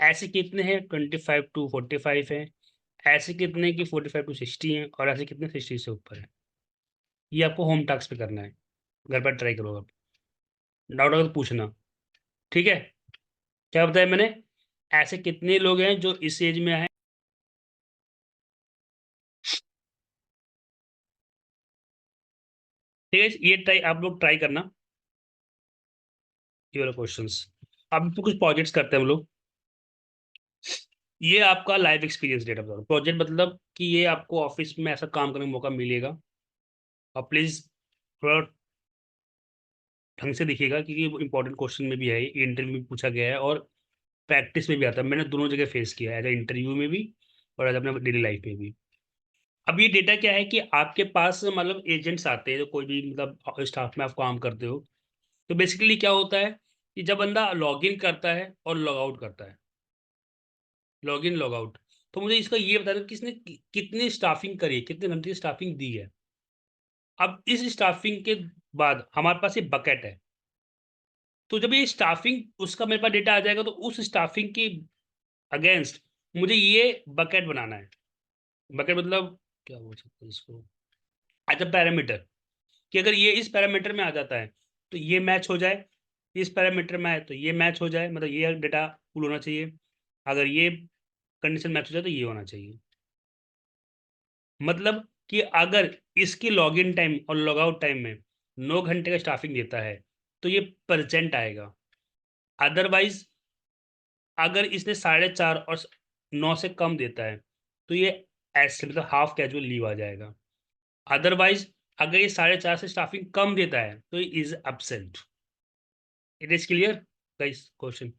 ऐसे कितने हैं 25 टू 45 है, ऐसे कितने की 45 टू 60 हैं, और ऐसे कितने 60 से ऊपर है। ये आपको होम टास्क पे करना है, घर पर ट्राई करो आप, डाउट अगर तो पूछना। ठीक है, क्या बताया मैंने, ऐसे कितने लोग हैं जो इस एज में हैं। ठीक है, ये ट्राई आप लोग ट्राई करना, ये वाला क्वेश्चंस। अब तो कुछ प्रोजेक्ट्स करते हैं हम लोग। ये आपका लाइफ एक्सपीरियंस डेटा बता, प्रोजेक्ट मतलब कि ये आपको ऑफिस में ऐसा काम करने का मौका मिलेगा, और प्लीज थोड़ा ढंग से देखिएगा क्योंकि वो इंपॉर्टेंट क्वेश्चन में भी है, ये इंटरव्यू में पूछा गया है और प्रैक्टिस में भी आता है। मैंने दोनों जगह फेस किया है, एज इंटरव्यू में भी और एज अपने डेली लाइफ में भी। अब ये डेटा क्या है कि आपके पास मतलब एजेंट्स आते हैं, जो कोई भी मतलब स्टाफ में आप काम करते हो, तो बेसिकली क्या होता है कि जब बंदा लॉग इन करता है और लॉग आउट करता है, लॉग इन लॉग आउट, तो मुझे इसका ये बता दो कि इसने कितनी स्टाफिंग करी है, कितने घंटे की स्टाफिंग दी है। अब इस स्टाफिंग के बाद हमारे पास ये बकेट है, तो जब ये स्टाफिंग उसका मेरे पास डेटा आ जाएगा तो उस स्टाफिंग की अगेंस्ट मुझे ये बकेट बनाना है। बकेट मतलब क्या बोल सकते हैं इसको, एज अ पैरामीटर, कि अगर ये इस पैरामीटर में आ जाता है तो ये मैच हो जाए, इस पैरामीटर में है तो ये मैच हो जाए, मतलब ये डेटा पुल होना चाहिए। अगर ये कंडीशन मैच हो जाए तो ये होना चाहिए। मतलब कि अगर इसकी लॉगिन टाइम और लॉग आउट टाइम में 9 घंटे का स्टाफिंग देता है तो ये परसेंट आएगा। अदरवाइज अगर इसने 4.5 और 9 से कम देता है तो ये ऐसे मतलब हाफ कैजुअल लीव आ जाएगा। अदरवाइज अगर ये 4.5 से स्टाफिंग कम देता है तो is absent. It is clear guys question?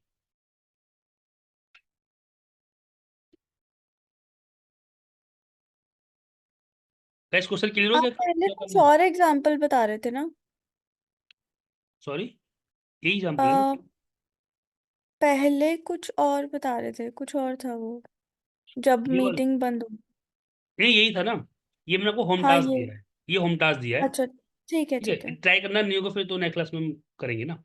Guys question clear हो आप गया? पहले क्या कुछ करना है? और एग्जाम्पल बता रहे थे ना? सॉरी, यही एग्जाम्पल है ना? आ, पहले कुछ और बता रहे थे, कुछ और था वो, जब ये वाला मीटिंग बंद हो। नहीं, यही था ना। ये मैंने आपको होम हाँ टास्क ये। दिया है, ये होम टास्क दिया है। अच्छा, ठीक है ठीक ठीक है, है। ट्राई करना, नहीं होगा फिर तो नेक्स्ट क्लास में हम करेंगे ना। ये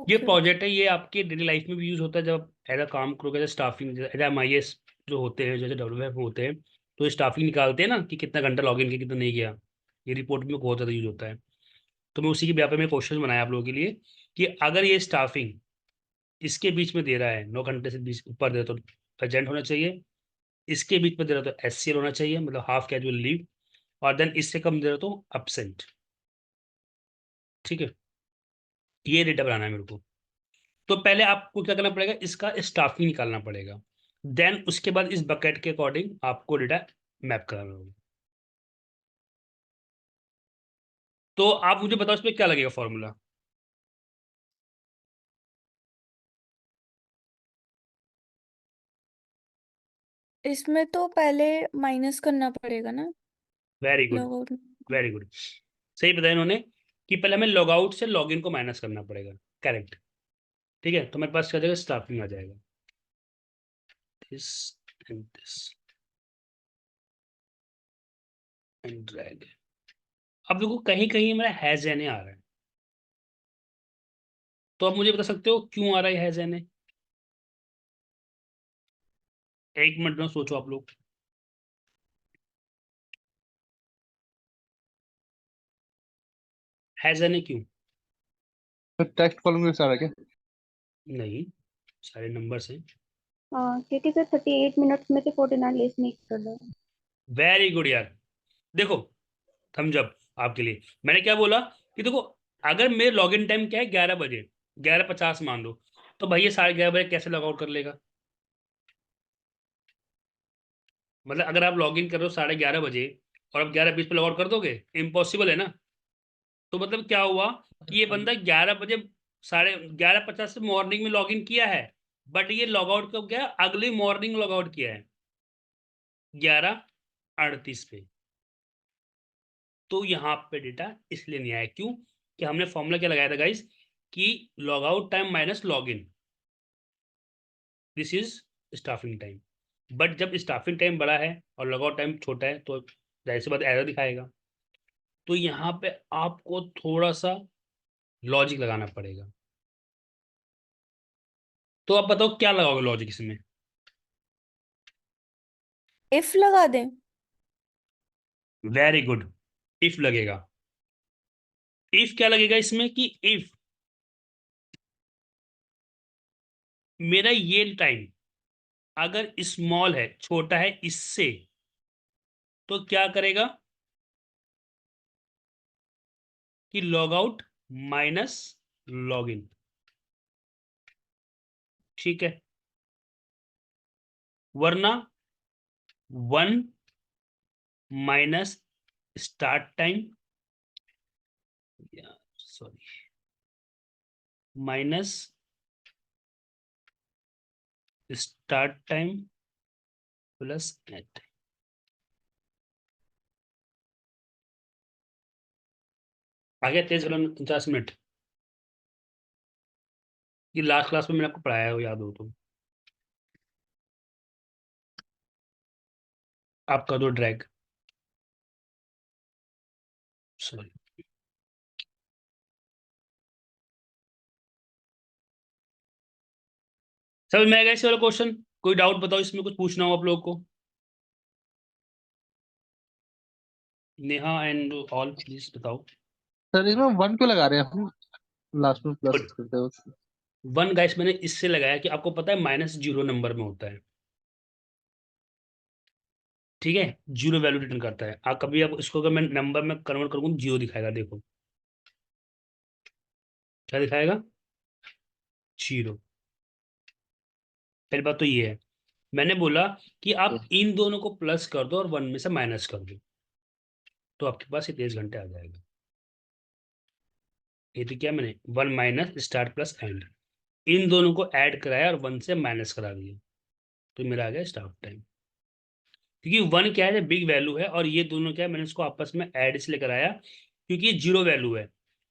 ओके ओके। प्रोजेक्ट है, ये आपके डेली लाइफ में भी यूज होता है जब एज अ काम करोगे, जैसे स्टाफिंग, एज MIS जो होते हैं, जैसे डेवलपर होते हैं, तो स्टाफिंग निकालते हैं ना कि कितना घंटा लॉग इन किया, कितना नहीं किया। ये रिपोर्ट में बहुत ज़्यादा यूज होता है। तो मैं उसी के व्यापार में क्वेश्चन बनाया आप लोगों के लिए कि अगर ये स्टाफिंग इसके बीच में दे रहा है, 9 घंटे से बीच ऊपर दे रहा है तो प्रेजेंट होना चाहिए, इसके बीच में दे रहा है तो SCL होना चाहिए, मतलब हाफ कैजुअल लीव, और देन इससे कम दे रहा है तो अब्सेंट। ठीक है, ये डेटा बनाना है मेरे को। तो पहले आपको क्या करना पड़ेगा, इसका स्टाफिंग निकालना पड़ेगा, देन उसके बाद इस बकेट के अकॉर्डिंग आपको डेटा मैप करना होगा। तो आप मुझे बताओ इसमें क्या लगेगा फॉर्मूला? इसमें तो पहले माइनस करना पड़ेगा ना, very good, log out. Very good, सही बताया इन्होंने कि पहले हमें लॉग आउट से लॉग इन को माइनस करना पड़ेगा। करेक्ट। ठीक है, तो मेरे पास क्या आ जाएगा, स्टाफिंग आ जाएगा, this and this and drag. अब देखो कहीं कहीं मेरा हैज एन आ रहा है, तो आप मुझे बता सकते हो क्यों आ रहा है हैज एन? एक मिनट में सोचो आप लोग। हैज एन क्यों? तो टेक्स्ट कॉलम में सारा क्या? नहीं, सारे नंबर्स हैं। हाँ क्योंकि सर 38 मिनट्स में से 49 लेस नहीं कर रहा है। वेरी गुड यार। देखो, थम्स अप आपके लिए। मैंने क्या बोला कि देखो, अगर मेरे लॉगिन टाइम क्या है, 11 बजे, 11:50 मान लो, तो भाई ये 11:30 बजे कैसे लॉग आउट कर लेगा? मतलब अगर आप लॉगिन कर रहे हो 11:30 बजे और आप 11:20 पे लॉग आउट कर दोगे, इम्पॉसिबल है ना। तो मतलब क्या हुआ कि ये बंदा 11 बजे, 11:50 से मॉर्निंग में लॉग इन किया है, बट ये लॉग आउट कब गया, अगली मॉर्निंग लॉग आउट किया है 11:38 पे। तो यहाँ पे डेटा इसलिए नहीं आया, क्यों? कि हमने फॉर्मूला क्या लगाया था गाइस, कि log out time minus log in, this is staffing time. But जब स्टाफिंग टाइम बड़ा है और लॉग आउट टाइम छोटा है तो जाहिर सी बात एरर दिखाएगा। तो यहाँ पे आपको थोड़ा सा लॉजिक लगाना पड़ेगा। तो आप बताओ क्या लगाओगे लॉजिक इसमें? इफ लगा दें। वेरी गुड, इफ लगेगा। इफ क्या लगेगा इसमें कि इफ मेरा ये टाइम अगर स्मॉल है, छोटा है इससे, तो क्या करेगा कि log out minus log in. ठीक है, वरना 1 minus start time, sorry, minus start time plus net. आगे तेज 49 मिनट, ये लास्ट क्लास में मैंने आपको पढ़ाया है, वो याद हो तो। आपका दो ड्रैग, सॉरी, समझ में आएगा इस वाला क्वेश्चन? कोई डाउट बताओ, इसमें कुछ पूछना हो आप लोगों को? नेहा एंड ऑल प्लीज बताओ। सर इसमें 1 क्यों लगा रहे हैं हम लास्ट में प्लस करते हो? 1 गाइस मैंने इससे लगाया कि आपको पता है -0 नंबर में होता है, ठीक है, 0 वैल्यू रिटर्न करता है। आप कभी, आप इसको अगर मैं नंबर में कन्वर्ट करूंगा 0 दिखाएगा, देखो क्या दिखाएगा, 0। पहली बात तो ये है, मैंने बोला कि आप इन दोनों को प्लस कर दो और 1 में से माइनस कर दो, तो आपके पास ये 23 घंटे आ जाएगा। ये तो क्या मैंने 1 माइनस स्टार्ट प्लस एंड, इन दोनों को ऐड कराया और 1 से माइनस करा दिया, तो मेरा आ गया स्टार्ट टाइम। क्योंकि 1 क्या है, बिग वैल्यू है, और ये दोनों क्या है, मैंने इसको आपस में ऐड इसलिए कराया क्योंकि ये 0 वैल्यू है।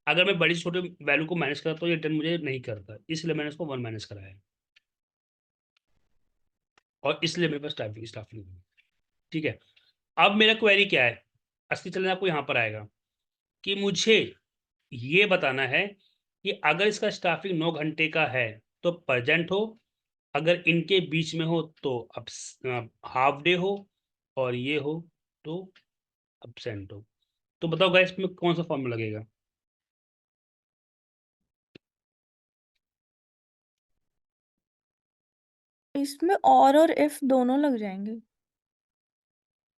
अगर मैं बड़ी छोटे वैल्यू को माइनस करता तो ये रिटर्न मुझे नहीं करता, इसलिए मैंने इसको 1 माइनस कराया, और इसलिए मेरे पास टाइपिंग स्टाफिंग हुई। ठीक है, अब मेरा क्वेरी क्या है, असली चलन आपको यहाँ पर आएगा कि मुझे ये बताना है कि अगर इसका स्टाफिंग 9 घंटे का है तो प्रेजेंट हो, अगर इनके बीच में हो तो अब हाफ डे हो, और ये हो तो अब्सेंट हो। तो बताओ गाइस इसमें कौन सा फॉर्मूला लगेगा? इसमें और इफ दोनों लग जाएंगे।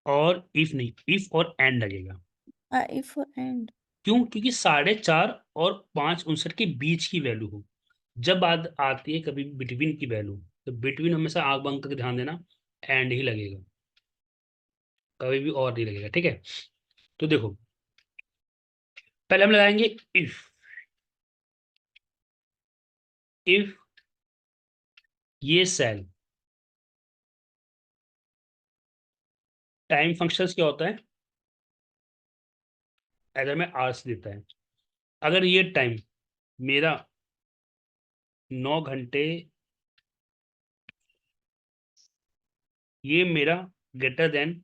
और इफ नहीं, इफ और एंड लगेगा। इफ और एंड। क्यों? क्योंकि 4.5 और 5:59 के बीच की वैल्यू हो। जब बात आती है कभी बिटवीन की वैल्यू, तो बिटवीन हमेशा आंख बंद करके ध्यान देना, एंड ही लगेगा, कभी भी और नहीं लगेगा। ठीक है, तो देखो पहले हम लगाएंगे इफ ये सेल, टाइम फंक्शंस क्या होता है, अगर मैं आवर्स देता है, अगर ये टाइम मेरा 9 घंटे, ये मेरा ग्रेटर देन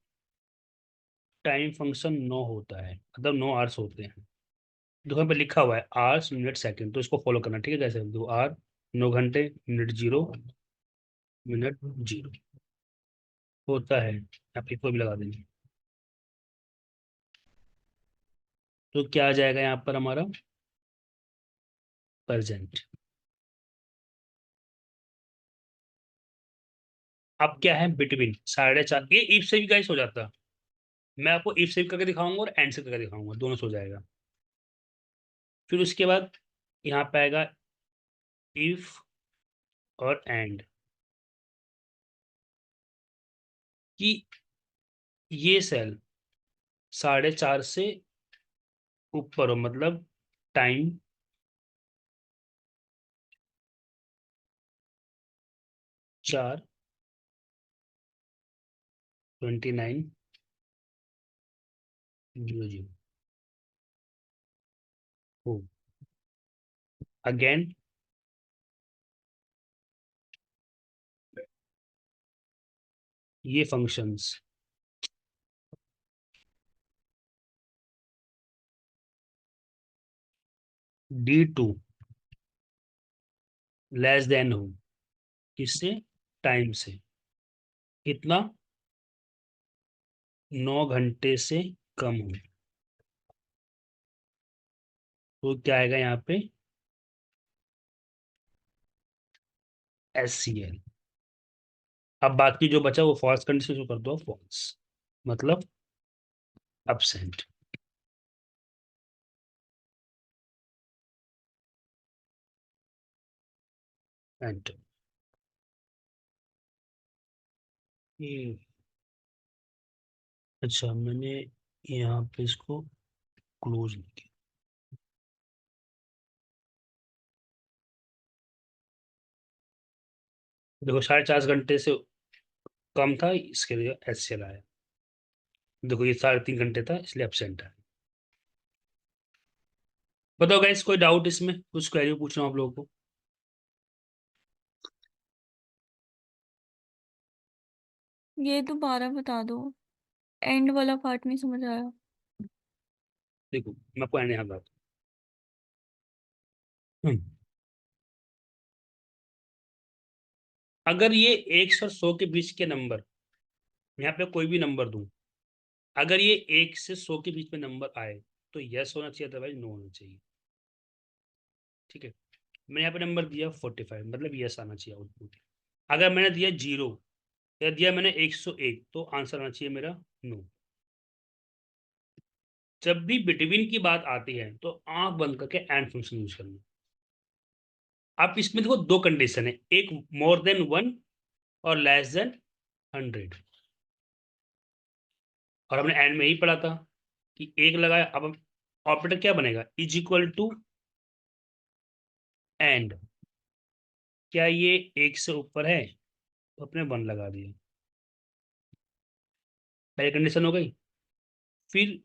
टाइम फंक्शन 9 होता है, मतलब 9 आवर्स होते हैं। देखो यहाँ पे लिखा हुआ है आवर्स मिनट सेकंड, तो इसको फॉलो करना। ठीक है, कैसे दो आर 9 घंटे मिनट 0 मिनट 0 होता है, आप कोई भी लगा देंगे, तो क्या आ जाएगा यहाँ पर हमारा प्रेजेंट। अब क्या है बिटवीन 4.5, ये इफ से भी गाइस हो जाता, मैं आपको इफ से भी करके दिखाऊंगा और एंड से करके दिखाऊंगा, दोनों से हो जाएगा। फिर उसके बाद यहाँ पे आएगा इफ और एंड, कि ये सेल 4.5 से ऊपर हो, मतलब टाइम 4 29 00 हो। अगेन ये फंक्शंस D2 लेस देन हो, किससे, टाइम से, कितना, 9 घंटे से कम हो, तो क्या आएगा यहाँ पे SCL। अब बाकी जो बचा वो फॉल्स कंडीशन को कर दो फॉल्स, मतलब absent। एंटर। ये अच्छा, मैंने यहाँ पे इसको क्लोज नहीं किया। देखो 4.5 घंटे से कम था, इसके लिए SCL आया। देखो ये 3.5 घंटे था, इसलिए एबसेंट है। बताओ गाइस कोई डाउट इसमें, कुछ क्वेरी पूछना हो आप लोगों को? ये दोबारा बता दो, एंड वाला पार्ट नहीं समझ आया। देखो मैं आपको एंड यहाँ बताता हूँ। अगर ये 1 से 100 के बीच के नंबर, यहाँ पे कोई भी नंबर दूं, अगर ये 1 से 100 के बीच में नंबर आए तो यस होना चाहिए, अदरवाइज नो होना चाहिए। ठीक है, मैंने यहाँ पे नंबर दिया 45, मतलब यस आना चाहिए आउटपुट। अगर मैंने दिया 0 या दिया मैंने 101 तो आंसर आना चाहिए मेरा नो। जब भी बिटवीन की बात आती है तो आंख बंद करके एंड फंक्शन यूज करना। अब इसमें देखो दो कंडीशन है, एक मोर देन 1 और लेस देन 100। और हमने एंड में ही पढ़ा था कि एक लगाया, अब ऑपरेटर क्या बनेगा, इज इक्वल टू एंड। क्या ये 1 से ऊपर है तो अपने 1 लगा दिया, पहली कंडीशन हो गई। फिर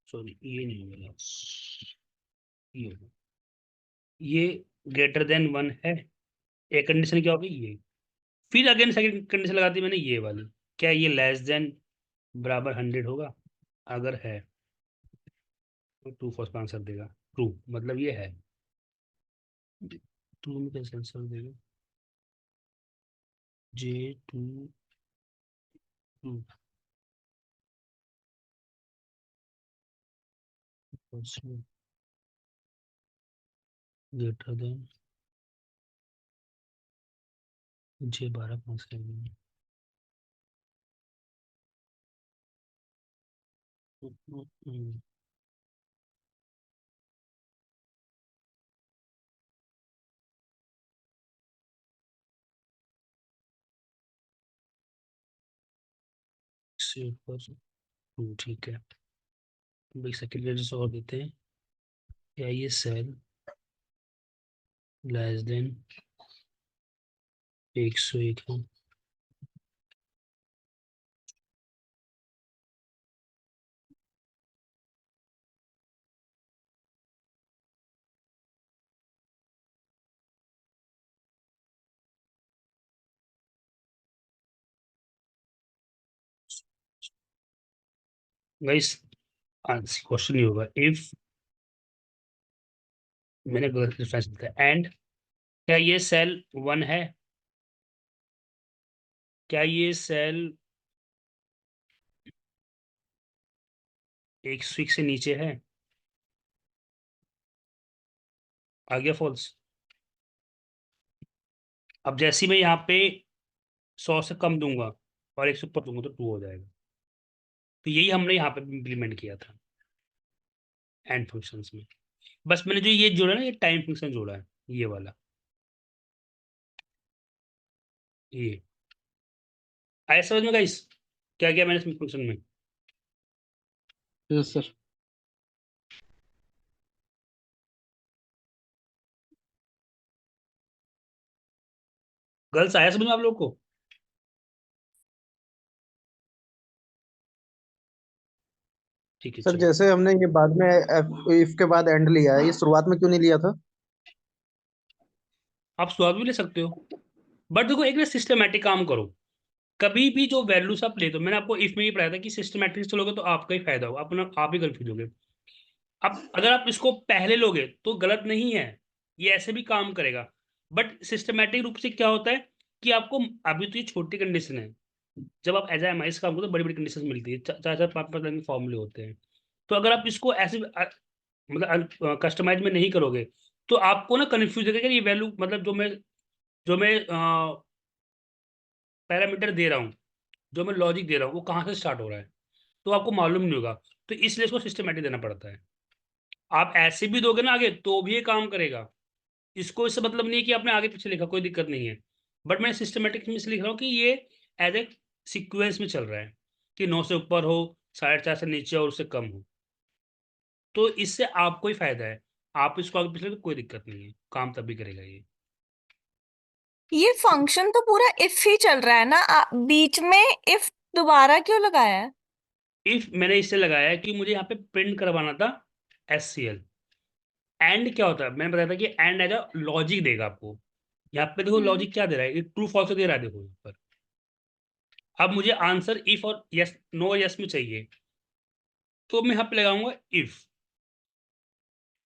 सॉरी ये नहीं होगा, ये होगा, ये ग्रेटर देन 1 है, एक कंडीशन क्या होगी ये। फिर अगेन सेकंड कंडीशन लगा दी मैंने ये वाली, क्या ये लेस देन बराबर 100 होगा, अगर है तो ट्रू फॉल्स का आंसर देगा। ट्रू मतलब ये है, ट्रू में कैसे आंसर देगा, जे टू ग्रेटर देन जे 12 पास करेंगे। से ऊपर ठीक है, भाई सेकंड लेटर और देते हैं, क्या ये सेल लेस देन 101 है। गाइस क्वेश्चन ये होगा, इफ मैंने गलत रेफरेंस दिया, एंड क्या ये सेल 1 है, क्या ये सेल 101 से नीचे है, आ गया फॉल्स। अब जैसे ही मैं यहाँ पे 100 से कम दूंगा और 1 से ऊपर दूंगा तो 2 हो जाएगा। तो यही हमने यहाँ पे इम्प्लीमेंट किया था एंड फंक्शंस में। बस मैंने जो ये जोड़ा ना, ये टाइम फंक्शन जोड़ा है, ये वाला, ये आया समझ में गाइस, क्या क्या मैंने इसमें फंक्शन में। Yes sir. गर्ल्स आया समझ में आप लोग को। ठीक है सर चलो, जैसे हमने ये बाद में इफ के बाद एंड लिया है, ये शुरुआत में क्यों नहीं लिया था? आप शुरुआत भी ले सकते हो, बट देखो एक ना सिस्टमेटिक काम करो। कभी भी जो वैल्यूज आप लेते हो, मैंने आपको इफ में ही पढ़ाया था कि सिस्टमेटिक चलोगे तो आपका ही फायदा होगा, अपना आप ही कंफ्यूज होगे। अब अगर आप इसको पहले लोगे तो गलत नहीं है, ये ऐसे भी काम करेगा। बट सिस्टमेटिक रूप से क्या होता है कि आपको, अभी तो ये छोटी कंडीशन है, जब आप एज एम आई काम करते हो तो बड़ी बड़ी कंडीशन मिलती है, 4-4 5-5 लाइन के फॉर्मूले होते हैं। तो अगर आप इसको ऐसे मतलब कस्टमाइज में नहीं करोगे तो आपको ना कन्फ्यूज होगा कि ये वैल्यू मतलब जो मैं पैरामीटर दे रहा हूँ, जो मैं लॉजिक दे रहा हूँ वो कहाँ से स्टार्ट हो रहा है, तो आपको मालूम नहीं होगा। तो इसलिए इसको सिस्टमेटिक देना पड़ता है। आप ऐसे भी दोगे ना आगे तो भी ये काम करेगा, इसको इससे मतलब नहीं है कि आपने आगे पीछे लिखा, कोई दिक्कत नहीं है। बट मैं सिस्टमेटिक में इसलिए लिख रहा हूँ कि ये एज ए सीक्वेंस में चल रहा है, कि 9 से ऊपर हो, 4.5 से नीचे और उससे कम हो, तो इससे आपको ही फायदा है। आप इसको आगे पीछे तो कोई दिक्कत नहीं है, काम तभी करेगा ये। ये फंक्शन तो पूरा इफ ही चल रहा है ना, बीच में इफ दोबारा क्यों लगाया है? इफ मैंने इससे लगाया है कि मुझे यहाँ पे प्रिंट करवाना था SCL। एंड क्या होता है, मैंने बताया था कि एंड एज अ लॉजिक देगा आपको। यहाँ पे देखो लॉजिक क्या दे रहा है, ये ट्रू फॉल्स दे रहा है, देखो यहाँ पर। अब मुझे आंसर इफ और यस, नो और यस में चाहिए, तो मैं यहाँ पे लगाऊंगा इफ।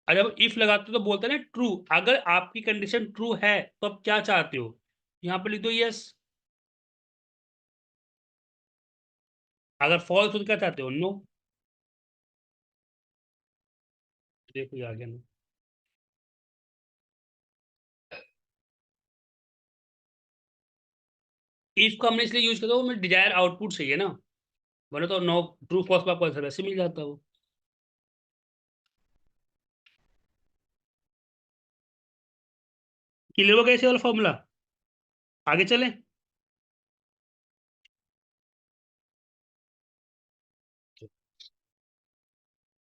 और जब इफ लगाते हो तो बोलते हैं ना ट्रू, अगर आपकी कंडीशन ट्रू है तो आप क्या चाहते हो, यहाँ पे लिख दो यस। अगर फॉल्स हो तो क्या चाहते हो? नो। देखो ये आ गया ना। इफ को हमने इसलिए यूज किया, वो हमें डिजायर आउटपुट चाहिए ना, वरना तो नो ट्रू फॉल्स का आपको आंसर वैसे मिल जाता वो। क्लियर हो गया इसे वाला फॉर्मूला? आगे चलें।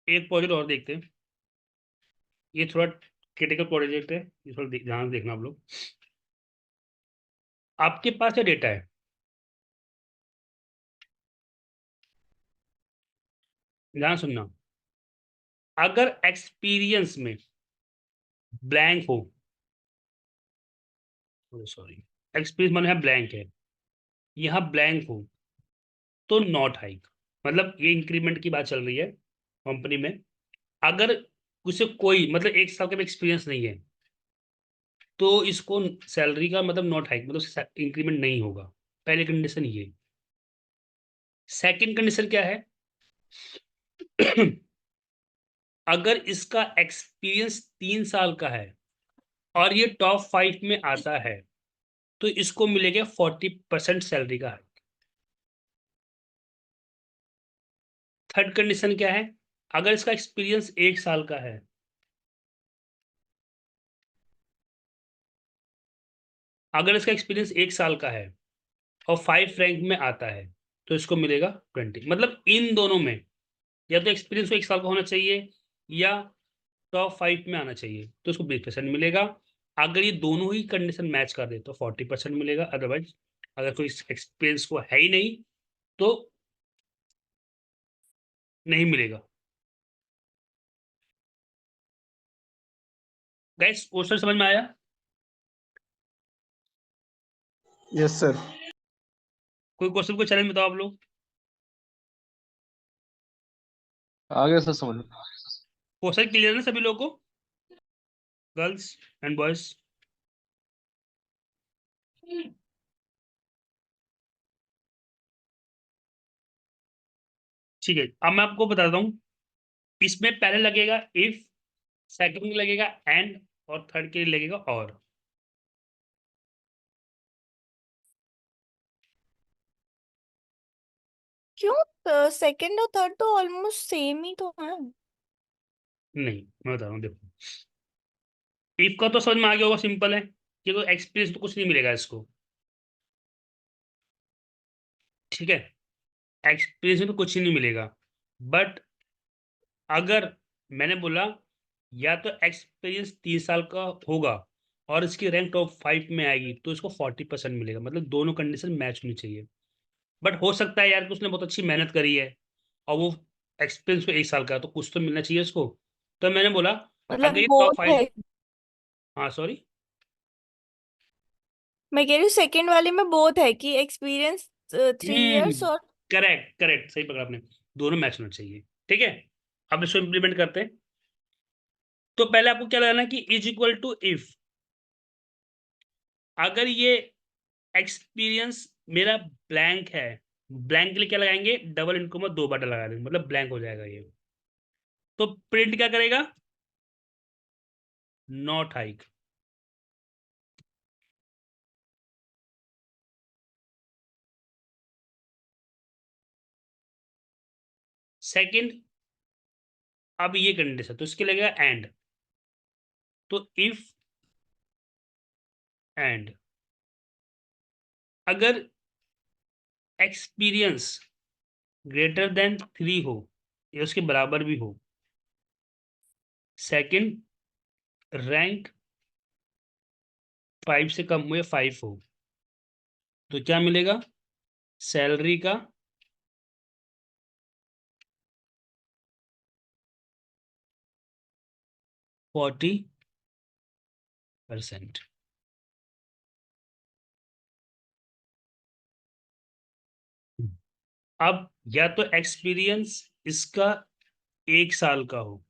एक प्रोजेक्ट और देखते हैं, ये थोड़ा क्रिटिकल प्रोजेक्ट है, ये थोड़ा ध्यान से देखना आप लोग। आपके पास ये डेटा है, ध्यान सुनना। अगर एक्सपीरियंस में ब्लैंक हो, सॉरी, एक्सपीरियंस माने यहाँ ब्लैंक है, यहाँ ब्लैंक हो, तो नॉट हाइक। मतलब ये इंक्रीमेंट की बात चल रही है कंपनी में। अगर उसे कोई मतलब 1 साल का भी एक्सपीरियंस नहीं है, तो इसको सैलरी का मतलब नॉट हाइक, मतलब इंक्रीमेंट नहीं होगा। पहली कंडीशन ये। सेकंड कंडीशन क्या है? अगर इसका एक्सपीरियंस 3 साल का है और ये टॉप 5 में आता है, तो इसको मिलेगा 40% सैलरी का हाइक। थर्ड कंडीशन क्या है? अगर इसका एक्सपीरियंस 1 साल का है, अगर इसका एक्सपीरियंस 1 साल का है और 5 रैंक में आता है, तो इसको मिलेगा 20। मतलब इन दोनों में या तो एक्सपीरियंस को 1 साल का होना चाहिए या टॉप 5 में आना चाहिए, तो इसको 20% मिलेगा। अगर ये दोनों ही कंडीशन मैच कर दे तो 40% मिलेगा। अदरवाइज अगर कोई एक्सपीरियंस को है ही नहीं तो नहीं मिलेगा। गाइस क्वेश्चन समझ में आया? Yes sir. कोई क्वेश्चन को चैलेंज बताओ आप लोग। आगे सर समझ में। क्वेश्चन क्लियर है ना सभी लोगों को, गर्ल्स एंड बॉयज? ठीक है, अब मैं आपको बताता हूँ। इसमें पहले लगेगा इफ, सेकंड में लगेगा एंड, और थर्ड के लिए लगेगा और। क्यों? सेकंड और थर्ड तो ऑलमोस्ट सेम ही तो है। नहीं, मैं बता रहा हूँ, देखो। इफ का तो समझ में आ गया होगा, सिंपल है कि तो एक्सपीरियंस तो कुछ नहीं मिलेगा इसको, ठीक है। एक्सपीरियंस में तो कुछ ही नहीं मिलेगा। बट अगर मैंने बोला या तो एक्सपीरियंस 3 साल का होगा और इसकी रैंक टॉप 5 में आएगी, तो इसको 40% मिलेगा। मतलब दोनों कंडीशन मैच होनी चाहिए। बट हो सकता है यार कि उसने बहुत अच्छी मेहनत करी है और वो एक्सपीरियंस को 1 साल का है, तो कुछ तो मिलना चाहिए उसको। तो मैंने बोला अगर मतलब ये टॉप बोथ है। 5। हाँ सॉरी। मैं कह रही हूँ सेकंड वाले में बोथ है कि एक्सपीरियंस 3 इयर्स हम्म, और करेक्ट करेक्ट, सही पकड़ा आपने। दोनों मैच होना चाहिए, ठीक है। अब इसको इम्प्लीमेंट करते हैं। तो पहले आपको क्या लगाना है कि इज इक्वल टू इफ। अगर ये एक्सपीरियंस मेरा ब्लैंक है, ब्लैंक के लिए क्या लगाएंगे? डबल इनटू में 2 बार लगा देंगे, मतलब ब्लैंक हो जाएगा ये। तो प्रिंट क्या करेगा? Not hike. सेकंड, अब ये कंडीशन तो इसके लगेगा एंड। तो इफ एंड, अगर एक्सपीरियंस ग्रेटर देन 3 हो या उसके बराबर भी हो, सेकंड रैंक 5 से कम हो या 5 हो, तो क्या मिलेगा? सैलरी का 40%। अब या तो एक्सपीरियंस इसका 1 साल का हो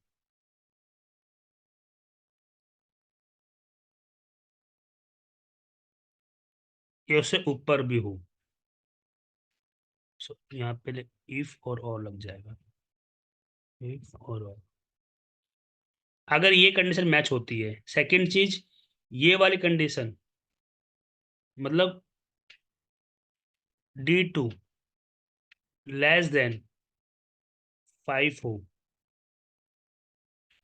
या उससे ऊपर भी हो, सो यहाँ पहले इफ और लग जाएगा, इफ और अगर ये कंडीशन मैच होती है। सेकंड चीज, ये वाली कंडीशन मतलब D2 लेस देन 5 हो,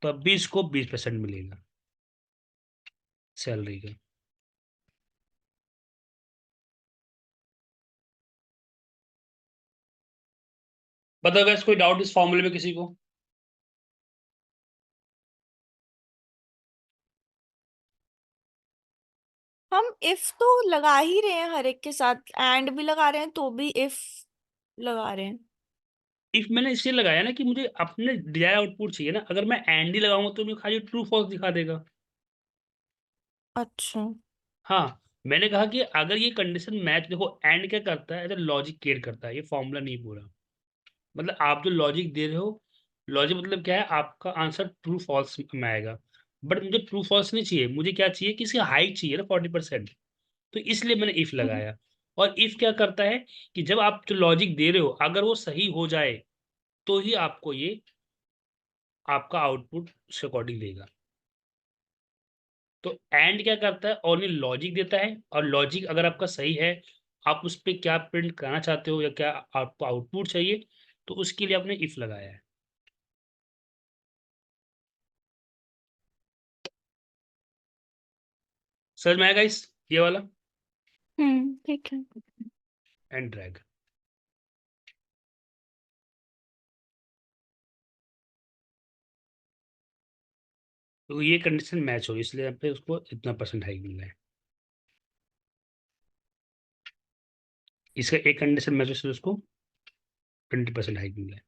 तब भी इसको 20% मिलेगा सैलरी का। बताओ guys, कोई डाउट इस फॉर्मूले में किसी को? हम इफ तो लगा ही रहे हैं हर एक के साथ, एंड भी लगा रहे हैं तो भी इफ लगा रहे हैं। इफ मैंने इसलिए लगाया ना कि मुझे अपने डिजायर आउटपुट चाहिए ना। अगर मैं एंड ही लगाऊंगा तो मुझे खाली ट्रू फॉल्स दिखा देगा। अच्छा। हाँ, मैंने कहा कि अगर ये कंडीशन मैच, देखो एंड क्या करता है, लॉजिक क्रिएट करता है, ये फॉर्मूला नहीं पूरा। मतलब आप जो लॉजिक दे रहे हो, लॉजिक मतलब क्या है, आपका आंसर ट्रू फॉल्स में आएगा। बट मुझे ट्रू फॉल्स नहीं चाहिए, मुझे क्या चाहिए कि इसकी हाइट चाहिए ना 40%। तो इसलिए मैंने इफ लगाया। और इफ क्या करता है कि जब आप जो लॉजिक दे रहे हो अगर वो सही हो जाए तो ही आपको ये आपका आउटपुट उसके अकॉर्डिंग देगा। तो एंड क्या करता है, ओनली लॉजिक देता है, और लॉजिक अगर आपका सही है, आप उस पर क्या प्रिंट करना चाहते हो या क्या आपको आउटपुट चाहिए, तो उसके लिए आपने इफ लगाया है। समझ में आएगा इस ये वाला? ठीक है। And drag. तो ये कंडीशन मैच हो, इसलिए यहाँ पे उसको इतना परसेंट हाइक मिल रहा है। इसका एक कंडीशन मैच हो, इसलिए उसको 20% हाइक मिल रहा है।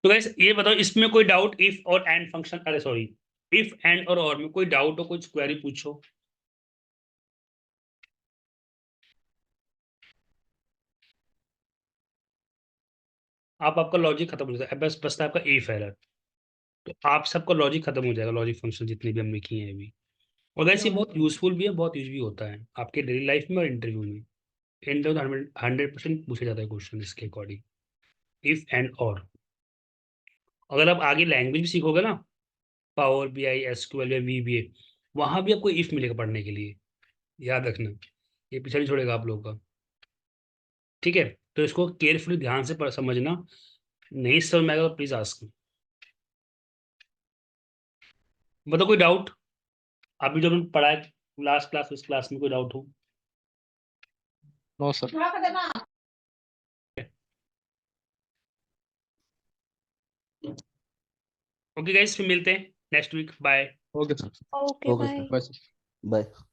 तो गाइस ये बताओ, इसमें कोई डाउट इफ और एंड फंक्शन, अरे सॉरी, इफ एंड और में कोई डाउट हो, कुछ क्वेरी पूछो। आपका लॉजिक खत्म हो जाता है, बस बस आपका इफ एरर। तो आप सबका लॉजिक खत्म हो जाएगा, लॉजिक फंक्शन जितने भी हमने किए हैं अभी। और वैसे ये बहुत यूजफुल भी है, बहुत यूज भी होता है आपके डेली लाइफ में और इंटरव्यू में। इंटरव्यू 100% पूछा जाता है क्वेश्चन इसके अकॉर्डिंग, इफ एंड और। अगर आप आगे लैंग्वेज भी सीखोगे ना, पावर BI, SQL या VBA, वहां भी आपको इफ मिलेगा पढ़ने के लिए, याद रखना। ये पीछे नहीं छोड़ेगा आप लोगों का, ठीक है? तो इसको केयरफुली ध्यान से समझना। नहीं समझ में आएगा तो प्लीज आस्क। बताओ कोई डाउट अभी जो हमने पढ़ा है लास्ट क्लास, इस क्लास में कोई डाउट हो? No sir. ओके गाइस, फिर मिलते हैं next week. Bye. Okay sir. Okay okay bye. Sir, bye sir. Bye.